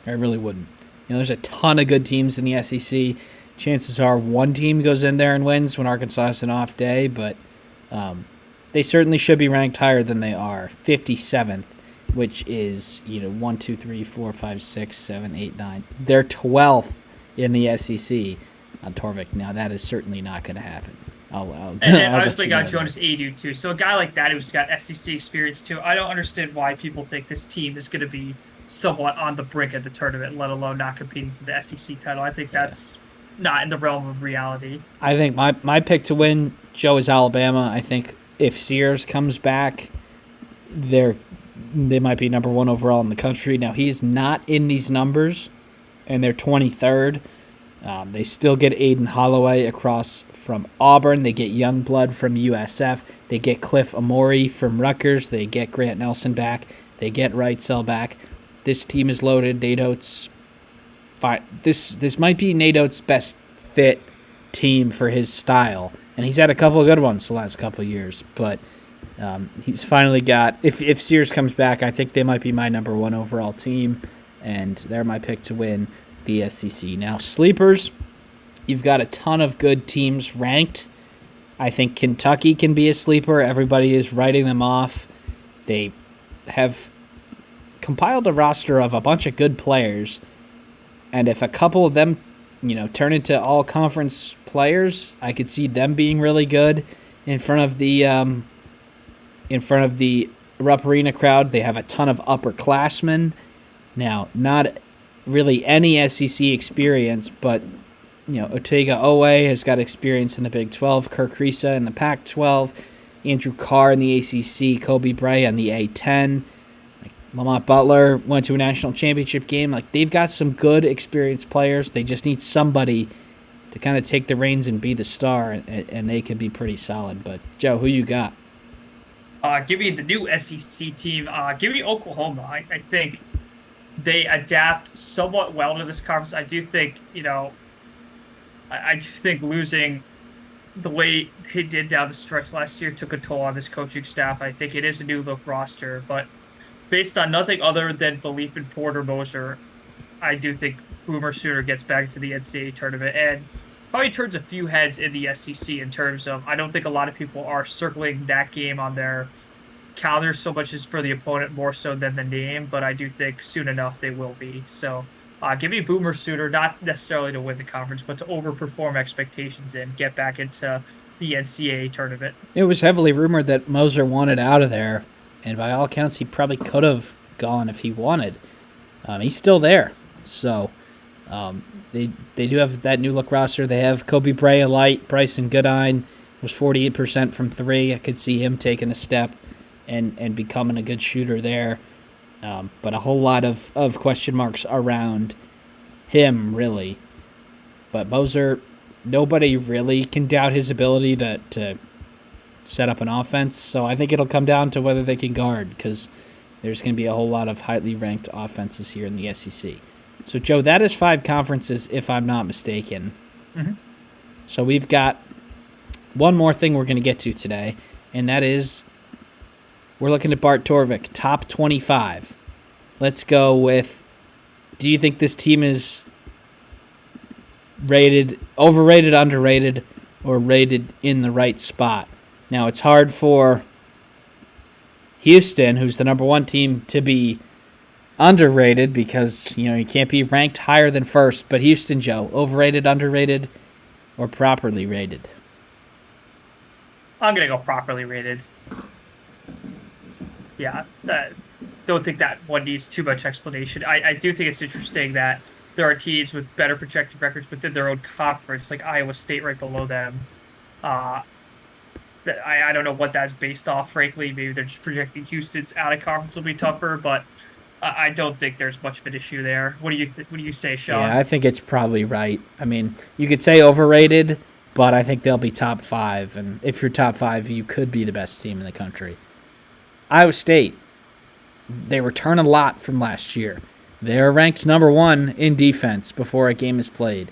I really wouldn't. There's a ton of good teams in the SEC. Chances are one team goes in there and wins when Arkansas has an off day, but they certainly should be ranked higher than they are. 57th, which is 1, 2, 3, 4, 5, 6, 7, 8, 9. They're 12th in the SEC on Torvik. Now that is certainly not going to happen. And then I also got Jonas Adu too. So a guy like that who's got SEC experience too. I don't understand why people think this team is going to be somewhat on the brink of the tournament, let alone not competing for the SEC title. I think that's not in the realm of reality. I think my pick to win, Joe, is Alabama. I think if Sears comes back, they might be number 1 overall in the country. Now, he's not in these numbers, and they're 23rd. They still get Aiden Holloway across from Auburn. They get Youngblood from USF. They get Cliff Amori from Rutgers. They get Grant Nelson back. They get Wrightsell back. This team is loaded. Nate Oates, this might be Nate Oates' best fit team for his style, and he's had a couple of good ones the last couple of years. But he's finally got. If Sears comes back, I think they might be my number 1 overall team, and they're my pick to win the SEC. Now, sleepers, you've got a ton of good teams ranked. I think Kentucky can be a sleeper. Everybody is writing them off. They have compiled a roster of a bunch of good players, and if a couple of them, turn into all-conference players, I could see them being really good in front of the Rupp Arena crowd. They have a ton of upperclassmen. Now, not really any SEC experience, but Otega Owe has got experience in the Big 12, Kirk Risa in the Pac-12, Andrew Carr in the ACC, Kobe Bray on the A-10. Lamont Butler went to a national championship game. They've got some good experienced players. They just need somebody to kind of take the reins and be the star, and they could be pretty solid. But, Joe, who you got? Give me the new SEC team. Give me Oklahoma. I think they adapt somewhat well to this conference. I do think, I just think losing the way they did down the stretch last year took a toll on this coaching staff. I think it is a new look roster, but based on nothing other than belief in Porter Moser, I do think Boomer Sooner gets back to the NCAA tournament and probably turns a few heads in the SEC in terms of, I don't think a lot of people are circling that game on their calendar so much as for the opponent more so than the name, but I do think soon enough they will be. So give me Boomer Sooner, not necessarily to win the conference, but to overperform expectations and get back into the NCAA tournament. It was heavily rumored that Moser wanted out of there, and by all accounts, he probably could have gone if he wanted. He's still there. So they do have that new look roster. They have Kobe Bray, a light. Bryson Goodine was 48% from 3. I could see him taking a step and becoming a good shooter there. But a whole lot of question marks around him, really. But Moser, nobody really can doubt his ability to set up an offense. So I think it'll come down to whether they can guard, because there's going to be a whole lot of highly ranked offenses here in the SEC. So, Joe, that is 5 conferences, if I'm not mistaken. Mm-hmm. So we've got one more thing we're going to get to today, and that is we're looking at Bart Torvik, top 25. Let's go with, do you think this team is rated, overrated, underrated, or rated in the right spot? Now, it's hard for Houston, who's the number 1 team, to be underrated because, you can't be ranked higher than first. But Houston, Joe, overrated, underrated, or properly rated? I'm going to go properly rated. Yeah, don't think that one needs too much explanation. I do think it's interesting that there are teams with better projected records within their own conference, like Iowa State right below them. I don't know what that's based off, frankly. Maybe they're just projecting Houston's out of conference will be tougher, but I don't think there's much of an issue there. What do you say, Yeah, Sean? I think it's probably right. I mean, you could say overrated, but I think they'll be top five. And if you're top five, you could be the best team in the country. Iowa State, they return a lot from last year. They're ranked number one in defense before a game is played.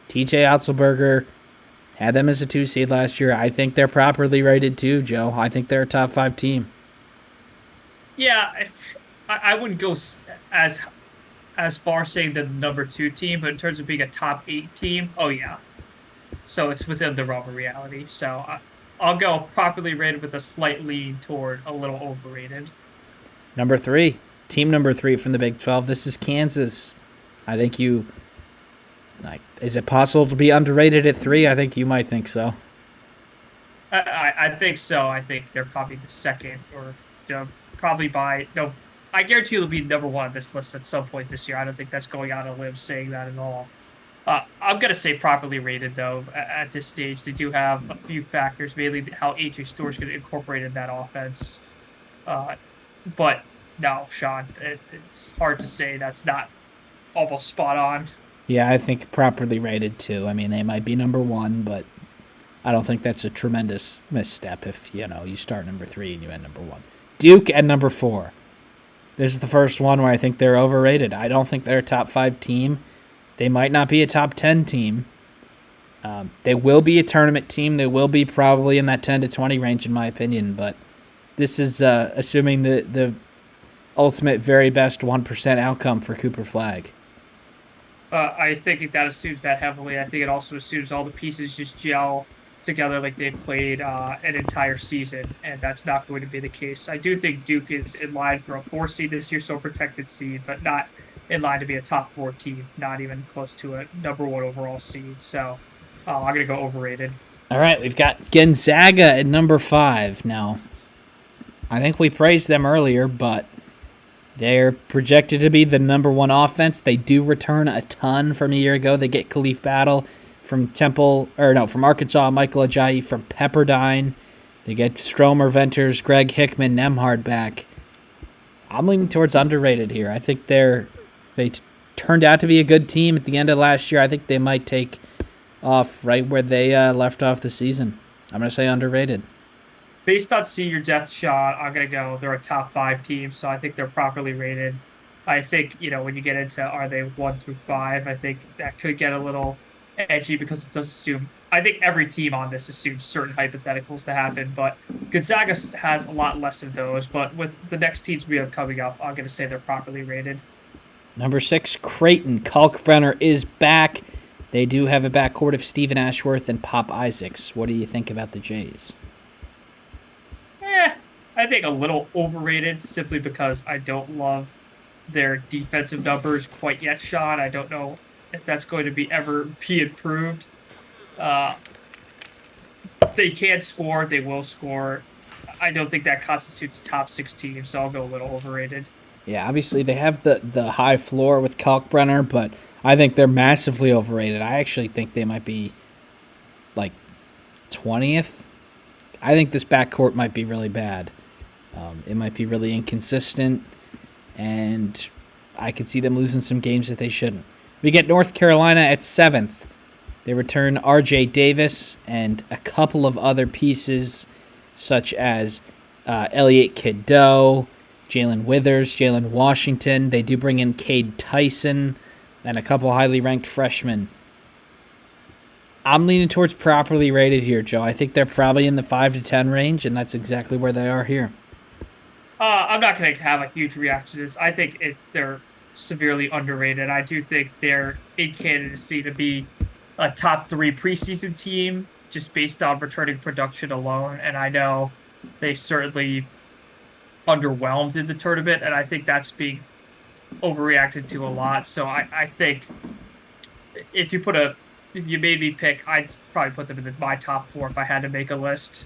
TJ Otzelberger had them as a 2 seed last year. I think they're properly rated too, Joe. I think they're a top five team. Yeah, I wouldn't go as as far saying the number two team, but in terms of being a top eight team, oh yeah. So it's within the realm of reality. So I'll go properly rated with a slight lean toward a little overrated. Number three, team number three from the Big 12. This is Kansas. I think you like. Is it possible to be underrated at three? I think you might think so. I think so. I think they're probably the second or probably by no. I guarantee you'll be number one on this list at some point this year. I don't think that's going out on a limb saying that at all. I'm gonna say properly rated though. At this stage, they do have a few factors, mainly how AJ Store's going to incorporate in that offense. Uh, but no, Sean, it's hard to say that's not almost spot on. Yeah, I think properly rated too. I mean, they might be number one, but I don't think that's a tremendous misstep if you start number three and you end number one. Duke at number four. This is the first one where I think they're overrated. I don't think they're a top five team. They might not be a top 10 team. They will be a tournament team. They will be probably in that 10 to 20 range, in my opinion. But this is assuming the ultimate very best 1% outcome for Cooper Flag. I think that assumes that heavily. I think it also assumes all the pieces just gel together like they've played an entire season, and that's not going to be the case. I do think Duke is in line for a 4 seed this year, so a protected seed, but not in line to be a top 4 team, not even close to a number one overall seed. So I'm going to go overrated. All right, we've got Gonzaga at number five. Now, I think we praised them earlier, but they're projected to be the number one offense. They do return a ton from a year ago. They get Khalif Battle from from Arkansas, Michael Ajayi from Pepperdine. They get Stromer, Venters, Greg Hickman, Nemhard back. I'm leaning towards underrated here. I think they turned out to be a good team at the end of last year. I think they might take off right where they left off the season. I'm going to say underrated. Based on senior depth shot, I'm going to go they're a top 5 team, so I think they're properly rated. I think, when you get into are they 1 through 5, I think that could get a little edgy because it does assume I think every team on this assumes certain hypotheticals to happen, but Gonzaga has a lot less of those. But with the next teams we have coming up, I'm going to say they're properly rated. Number 6, Creighton. Kalkbrenner is back. They do have a backcourt of Stephen Ashworth and Pop Isaacs. What do you think about the Jays? I think a little overrated simply because I don't love their defensive numbers quite yet, Sean. I don't know if that's going to be improved. They can score. They will score. I don't think that constitutes a top 6 team, so I'll go a little overrated. Yeah, obviously they have the high floor with Kalkbrenner, but I think they're massively overrated. I actually think they might be like 20th. I think this backcourt might be really bad. It might be really inconsistent, and I could see them losing some games that they shouldn't. We get North Carolina at 7th. They return R.J. Davis and a couple of other pieces, such as Elliot Kiddo, Jalen Withers, Jalen Washington. They do bring in Cade Tyson and a couple highly ranked freshmen. I'm leaning towards properly rated here, Joe. I think they're probably in the 5 to 10 range, and that's exactly where they are here. I'm not going to have a huge reaction to this. I think they're severely underrated. I do think they're in candidacy to be a top 3 preseason team just based on returning production alone. And I know they certainly underwhelmed in the tournament, and I think that's being overreacted to a lot. So I think if you made me pick, I'd probably put them in my top 4 if I had to make a list.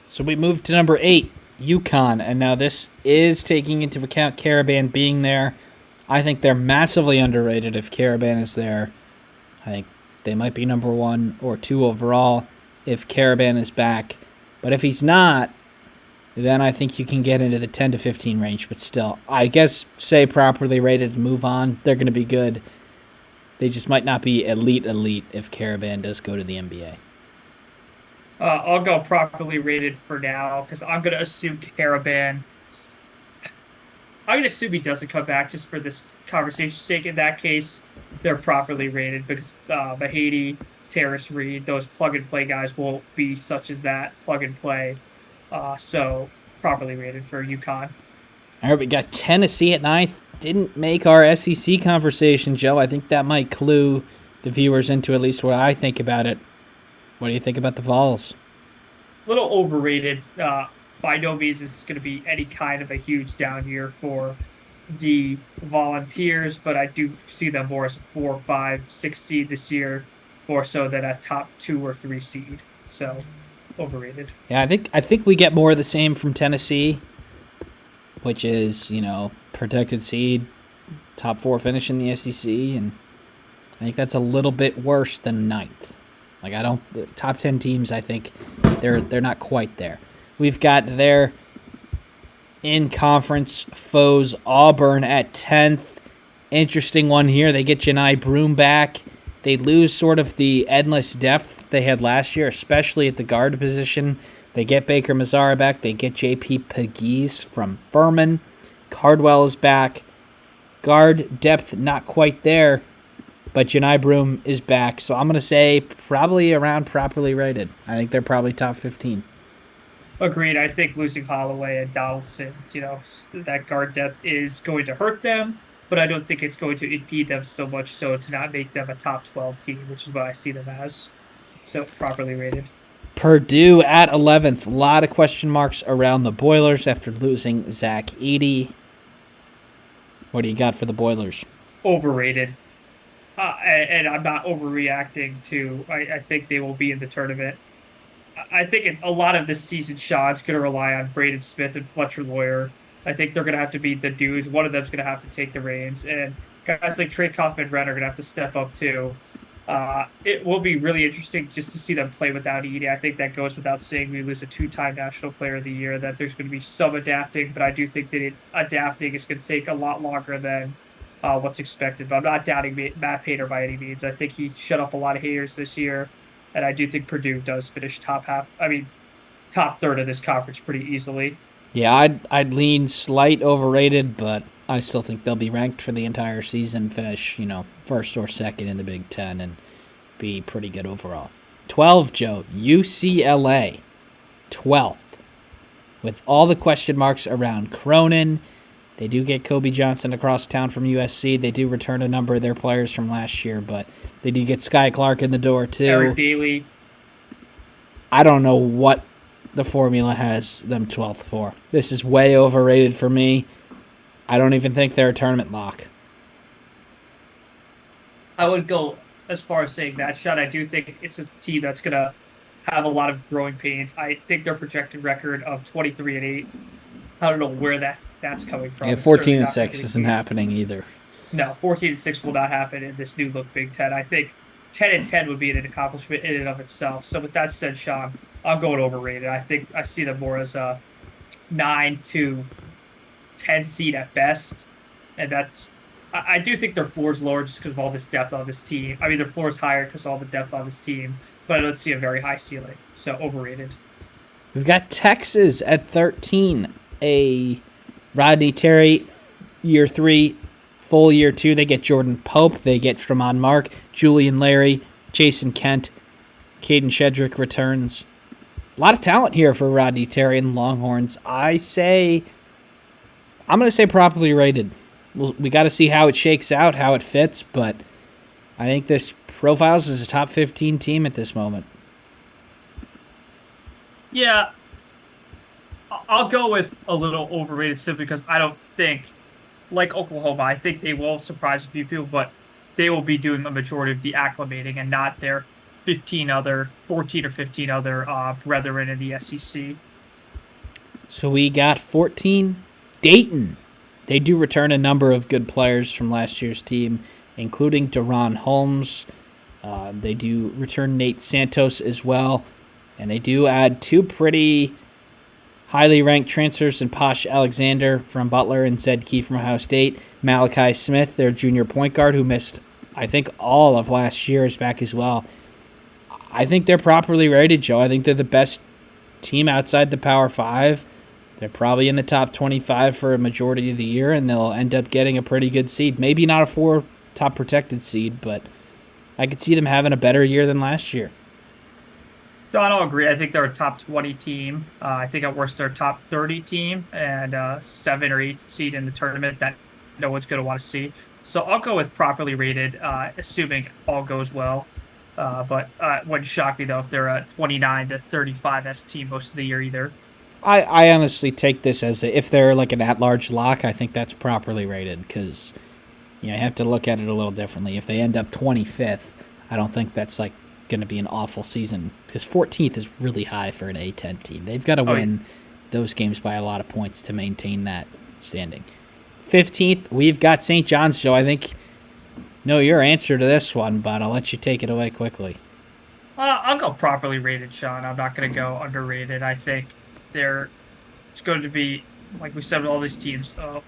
So we move to number 8, UConn, and now this is taking into account Caravan being there. I think they're massively underrated if Caravan is there. I think they might be number 1 or 2 overall if Caravan is back. But if he's not, then I think you can get into the 10 to 15 range. But still, I guess say properly rated and move on. They're going to be good. They just might not be elite if Caravan does go to the NBA. I'll go properly rated for now because I'm going to assume Caravan. I'm going to assume he doesn't come back just for this conversation's sake. In that case, they're properly rated because Mahady, Terrace Reed, those plug and play guys won't be such as that plug and play. So properly rated for UConn. All right, we got Tennessee at 9th. Didn't make our SEC conversation, Joe. I think that might clue the viewers into at least what I think about it. What do you think about the Vols? A little overrated. By no means is going to be any kind of a huge down year for the Volunteers, but I do see them more as a 4, 5, 6 seed this year, more so than a top 2 or 3 seed. So overrated. Yeah, I think we get more of the same from Tennessee, which is, protected seed, top 4 finish in the SEC, and I think that's a little bit worse than 9th. Like the top 10 teams, I think they're not quite there. We've got their in-conference foes, Auburn at 10th. Interesting one here. They get Janai Broome back. They lose sort of the endless depth they had last year, especially at the guard position. They get Baker Mazzara back. They get J.P. Pegues from Furman. Cardwell is back. Guard depth not quite there, but Janai Broome is back. So I'm going to say probably around properly rated. I think they're probably top 15. Agreed. I think losing Holloway and Donaldson, that guard depth is going to hurt them, but I don't think it's going to impede them so much so to not make them a top 12 team, which is what I see them as. So properly rated. Purdue at 11th. A lot of question marks around the Boilers after losing Zach Edey. What do you got for the Boilers? Overrated. And I'm not overreacting to, I think they will be in the tournament. I think a lot of this season, Sean's going to rely on Braden Smith and Fletcher Lawyer. I think they're going to have to be the dudes. One of them's going to have to take the reins. And guys like Trey Kaufman-Renn are going to have to step up too. It will be really interesting just to see them play without Edey. I think that goes without saying. We lose a 2-time National Player of the Year, that there's going to be some adapting, but I do think that adapting is going to take a lot longer than what's expected. But I'm not doubting Matt Painter by any means. I think he shut up a lot of haters this year. And I do think Purdue does finish top third of this conference pretty easily. Yeah, I'd lean slight overrated, but I still think they'll be ranked for the entire season, finish, first or second in the Big Ten, and be pretty good overall. 12, Joe, UCLA, 12th. With all the question marks around Cronin, they do get Kobe Johnson across town from USC. They do return a number of their players from last year, but they do get Sky Clark in the door, too. Eric Daly. I don't know what the formula has them 12th for. This is way overrated for me. I don't even think they're a tournament lock. I would go as far as saying that, Sean. I do think it's a team that's going to have a lot of growing pains. I think their projected record of 23-8, I don't know where that's coming from. Yeah, 14-6 isn't happening either. No, 14-6 will not happen in this new look Big Ten. I think 10-10 would be an accomplishment in and of itself. So with that said, Sean, I'm going overrated. I think I see them more as a 9 to 10 seed at best, and I do think their floor is lower just because of all this depth on this team. I mean, their floor is higher because of all the depth on this team, but I don't see a very high ceiling. So overrated. We've got Texas at 13. A Rodney Terry, year 3, full year 2. They get Jordan Pope. They get Tremont Mark, Julian Larry, Jason Kent, Caden Shedrick returns. A lot of talent here for Rodney Terry and the Longhorns. I'm going to say properly rated. We got to see how it shakes out, how it fits, but I think this profiles as a top 15 team at this moment. Yeah, I'll go with a little overrated simply because I don't think, like Oklahoma, I think they will surprise a few people, but they will be doing a majority of the acclimating and not their 14 or 15 other brethren in the SEC. So we got 14, Dayton. They do return a number of good players from last year's team, including Deron Holmes. They do return Nate Santos as well. And they do add 2 pretty, Highly ranked transfers in Posh Alexander from Butler and Zed Key from Ohio State. Malachi Smith, their junior point guard, who missed, I think, all of last year, is back as well. I think they're properly rated, Joe. I think they're the best team outside the Power 5. They're probably in the top 25 for a majority of the year, and they'll end up getting a pretty good seed. Maybe not a 4 top protected seed, but I could see them having a better year than last year. John, I'll agree. I think they're a top 20 team. I think at worst they're a top 30 team and 7 or 8 seed in the tournament that no one's going to want to see. So I'll go with properly rated, assuming all goes well. But wouldn't shock me, though, if they're a 29 to 35 S team most of the year either. I honestly take this as if they're like an at-large lock, I think that's properly rated because you have to look at it a little differently. If they end up 25th, I don't think that's like going to be an awful season because 14th is really high for an A10 team. They've got to win those games by a lot of points to maintain that standing. 15th, we've got St. John's, Joe. I think know your answer to this one, but I'll let you take it away quickly. I'll go properly rated, Sean. I'm not going to go underrated. I think it's going to be, like we said with all these teams, a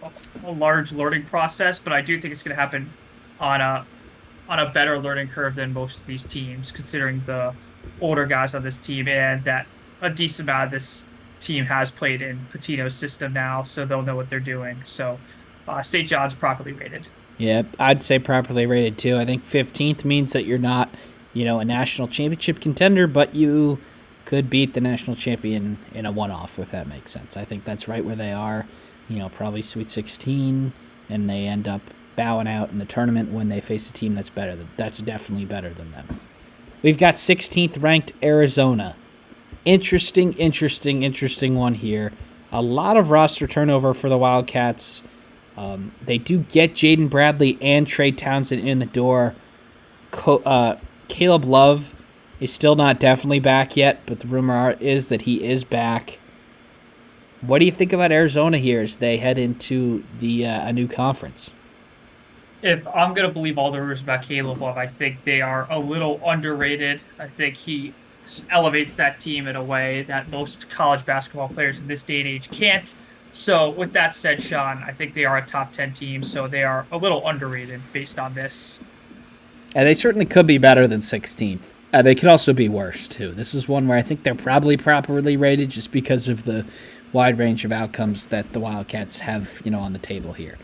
large learning process, but I do think it's going to happen on a better learning curve than most of these teams, considering the older guys on this team and that a decent amount of this team has played in Pitino's system now, so they'll know what they're doing. So St. John's properly rated. Yeah, I'd say properly rated too. I think 15th means that you're not, a national championship contender, but you could beat the national champion in a one-off, if that makes sense. I think that's right where they are, probably Sweet 16, and they end up bowing out in the tournament when they face a team that's definitely better than them. We've got 16th ranked Arizona. Interesting one here. A lot of roster turnover for the Wildcats. They do get Jaden Bradley and Trey Townsend in the door. Caleb Love is still not definitely back yet, but the rumor is that he is back. What do you think about Arizona here as they head into a new conference? If I'm going to believe all the rumors about Caleb Love, I think they are a little underrated. I think he elevates that team in a way that most college basketball players in this day and age can't. So with that said, Sean, I think they are a top 10 team, so they are a little underrated based on this. And they certainly could be better than 16th. They could also be worse, too. This is one where I think they're probably properly rated just because of the wide range of outcomes that the Wildcats have, on the table here.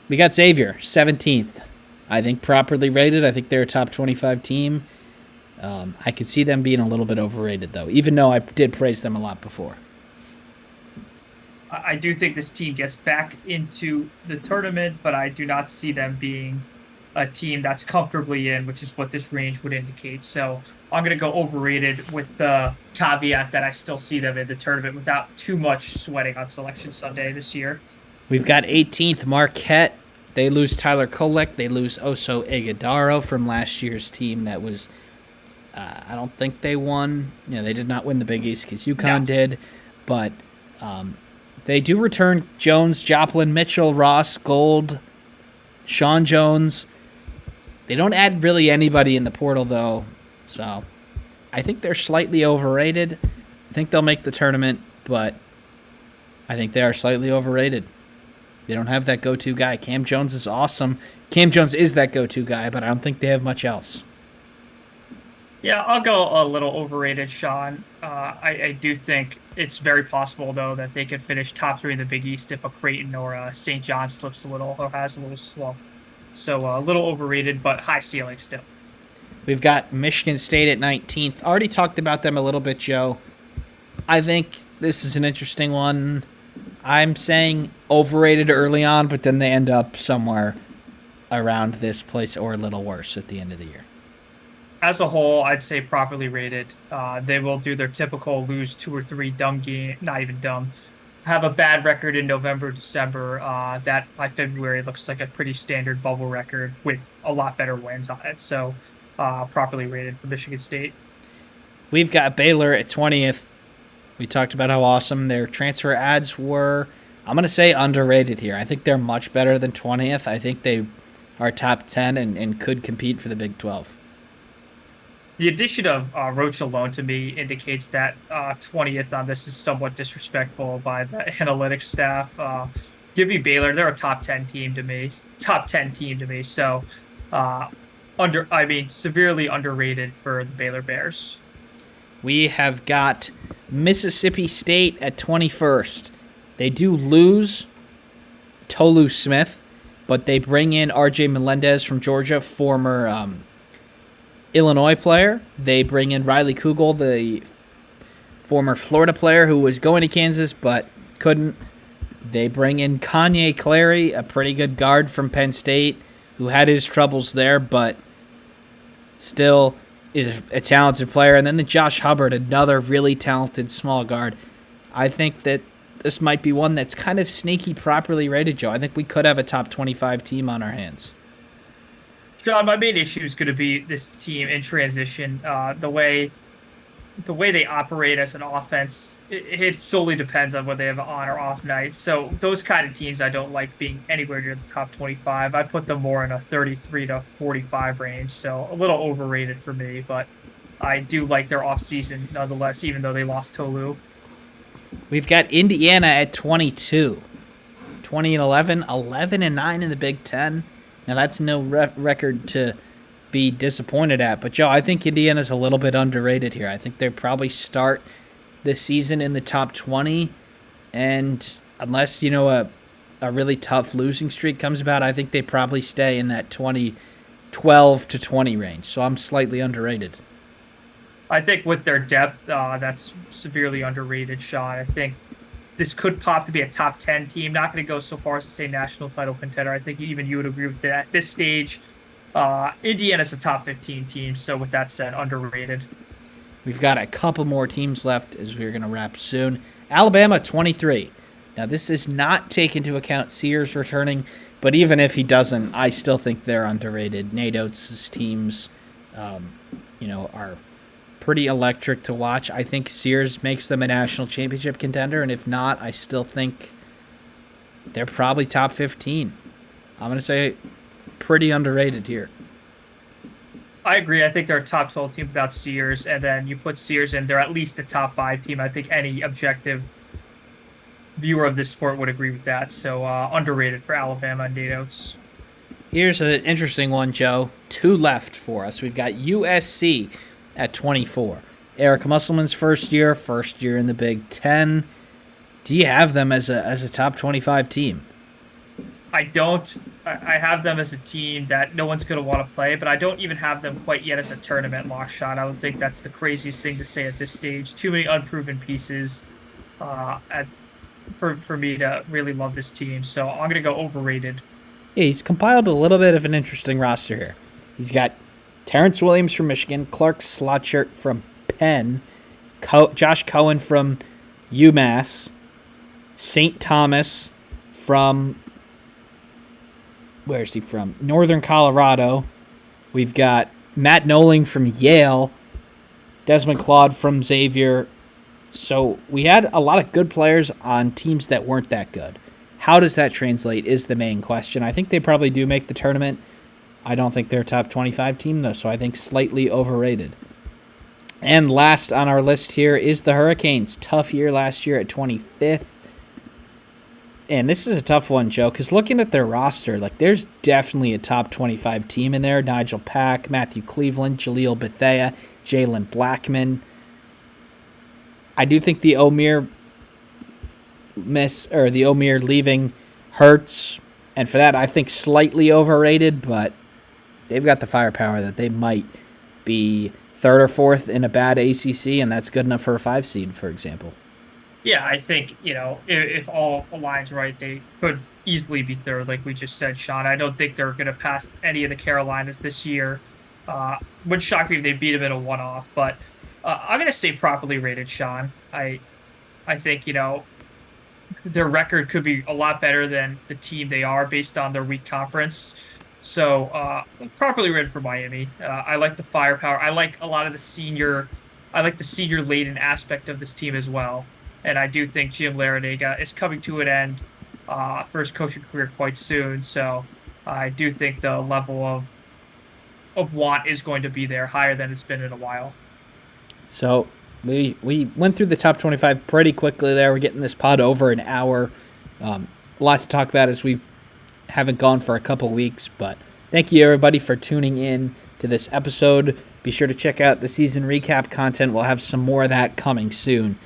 We got Xavier, 17th. I think properly rated. I think they're a top 25 team. I could see them being a little bit overrated, though, even though I did praise them a lot before. I do think this team gets back into the tournament, but I do not see them being a team that's comfortably in, which is what this range would indicate. So I'm going to go overrated with the caveat that I still see them in the tournament without too much sweating on Selection Sunday this year. We've got 18th Marquette. They lose Tyler Kolek. They lose Oso Ighodaro from last year's team that was, I don't think they won. They did not win the Big East because UConn did. But they do return Jones, Joplin, Mitchell, Ross, Gold, Sean Jones. They don't add really anybody in the portal, though. So I think they're slightly overrated. I think they'll make the tournament, but I think they are slightly overrated. They don't have that go-to guy. Cam Jones is awesome. Cam Jones is that go-to guy, but I don't think they have much else. Yeah, I'll go a little overrated, Sean. I do think it's very possible, though, that they could finish top 3 in the Big East if a Creighton or a St. John slips a little or has a little slump. So a little overrated, but high ceiling still. We've got Michigan State at 19th. Already talked about them a little bit, Joe. I think this is an interesting one. I'm saying overrated early on, but then they end up somewhere around this place or a little worse at the end of the year. As a whole, I'd say properly rated. They will do their typical lose 2 or 3 dumb game, not even dumb, have a bad record in November, December. That by February looks like a pretty standard bubble record with a lot better wins on it. So properly rated for Michigan State. We've got Baylor at 20th. We talked about how awesome their transfer ads were. I'm going to say underrated here. I think they're much better than 20th. I think they are top 10 and could compete for the Big 12. The addition of Roach alone to me indicates that 20th on this is somewhat disrespectful by the analytics staff. Give me Baylor; they're a top 10 team to me. Top 10 team to me. So, uh, I mean, severely underrated for the Baylor Bears. We have got Mississippi State at 21st. They do lose Tolu Smith, but they bring in R.J. Melendez from Georgia, former Illinois player. They bring in Riley Kugel, the former Florida player who was going to Kansas but couldn't. They bring in Kanye Clary, a pretty good guard from Penn State, who had his troubles there, but still is a talented player. And then the Josh Hubbard, another really talented small guard. I think that this might be one that's kind of sneaky properly rated, Joe. I think we could have a top 25 team on our hands. John, my main issue is going to be this team in transition. The way they operate as an offense, it solely depends on whether they have an on or off night. So those kind of teams I don't like being anywhere near the top 25. I put them more in a 33 to 45 range, so a little overrated for me, but I do like their offseason nonetheless, even though they lost Tolu. We've got Indiana at 22. 20 and 11, 11 and 9 in the Big Ten. Now, that's no record to be disappointed at. But, Joe, I think Indiana's a little bit underrated here. I think they probably start the season in the top 20. And unless, a really tough losing streak comes about, I think they probably stay in that 12 to 20 range. So I'm slightly underrated. I think with their depth, that's severely underrated, Sean. I think this could pop to be a top 10 team. Not going to go so far as to say national title contender. I think even you would agree with that. At this stage, Indiana's a top 15 team. So with that said, underrated. We've got a couple more teams left as we're going to wrap soon. Alabama, 23. Now, this is not take into account Sears returning, but even if he doesn't, I still think they're underrated. Nate Oates' teams, are pretty electric to watch. I think Sears makes them a national championship contender, and if not, I still think they're probably top 15. I'm going to say pretty underrated here. I agree. I think they're a top 12 team without Sears, and then you put Sears in, they're at least a top 5 team. I think any objective viewer of this sport would agree with that. So underrated for Alabama and Nate Oates. Here's an interesting one, Joe. 2 left for us. We've got USC at 24. Eric Musselman's first year in the Big Ten. Do you have them as a top 25 team? I don't. I have them as a team that no one's going to want to play, but I don't even have them quite yet as a tournament lock shot. I would think that's the craziest thing to say at this stage. Too many unproven pieces for me to really love this team. So I'm going to go overrated. Yeah, he's compiled a little bit of an interesting roster here. He's got Terrence Williams from Michigan, Clark Slotchert from Penn, Josh Cohen from UMass, St. Thomas from, where is he from? Northern Colorado. We've got Matt Noling from Yale, Desmond Claude from Xavier. So we had a lot of good players on teams that weren't that good. How does that translate is the main question. I think they probably do make the tournament. I don't think they're a top 25 team, though, so I think slightly overrated. And last on our list here is the Hurricanes. Tough year last year at 25th. And this is a tough one, Joe, because looking at their roster, there's definitely a top 25 team in there. Nigel Pack, Matthew Cleveland, Jaleel Bethea, Jalen Blackman. I do think the Omier leaving hurts, and for that I think slightly overrated, but they've got the firepower that they might be third or fourth in a bad ACC, and that's good enough for a 5 seed, for example. Yeah, I think, if all aligns right, they could easily be third, like we just said, Sean. I don't think they're going to pass any of the Carolinas this year. Would shock me if they beat them in a one-off, but I'm going to say properly rated, Sean. I think, their record could be a lot better than the team they are based on their weak conference. So properly rated for Miami. I like the firepower. I like a lot of the senior laden aspect of this team as well. And I do think Jim Larrañaga is coming to an end for his coaching career quite soon. So I do think the level of want is going to be there, higher than it's been in a while. So we went through the top 25 pretty quickly there. We're getting this pod over an hour. A lot to talk about as we haven't gone for a couple weeks, but thank you everybody for tuning in to this episode. Be sure to check out the season recap content. We'll have some more of that coming soon.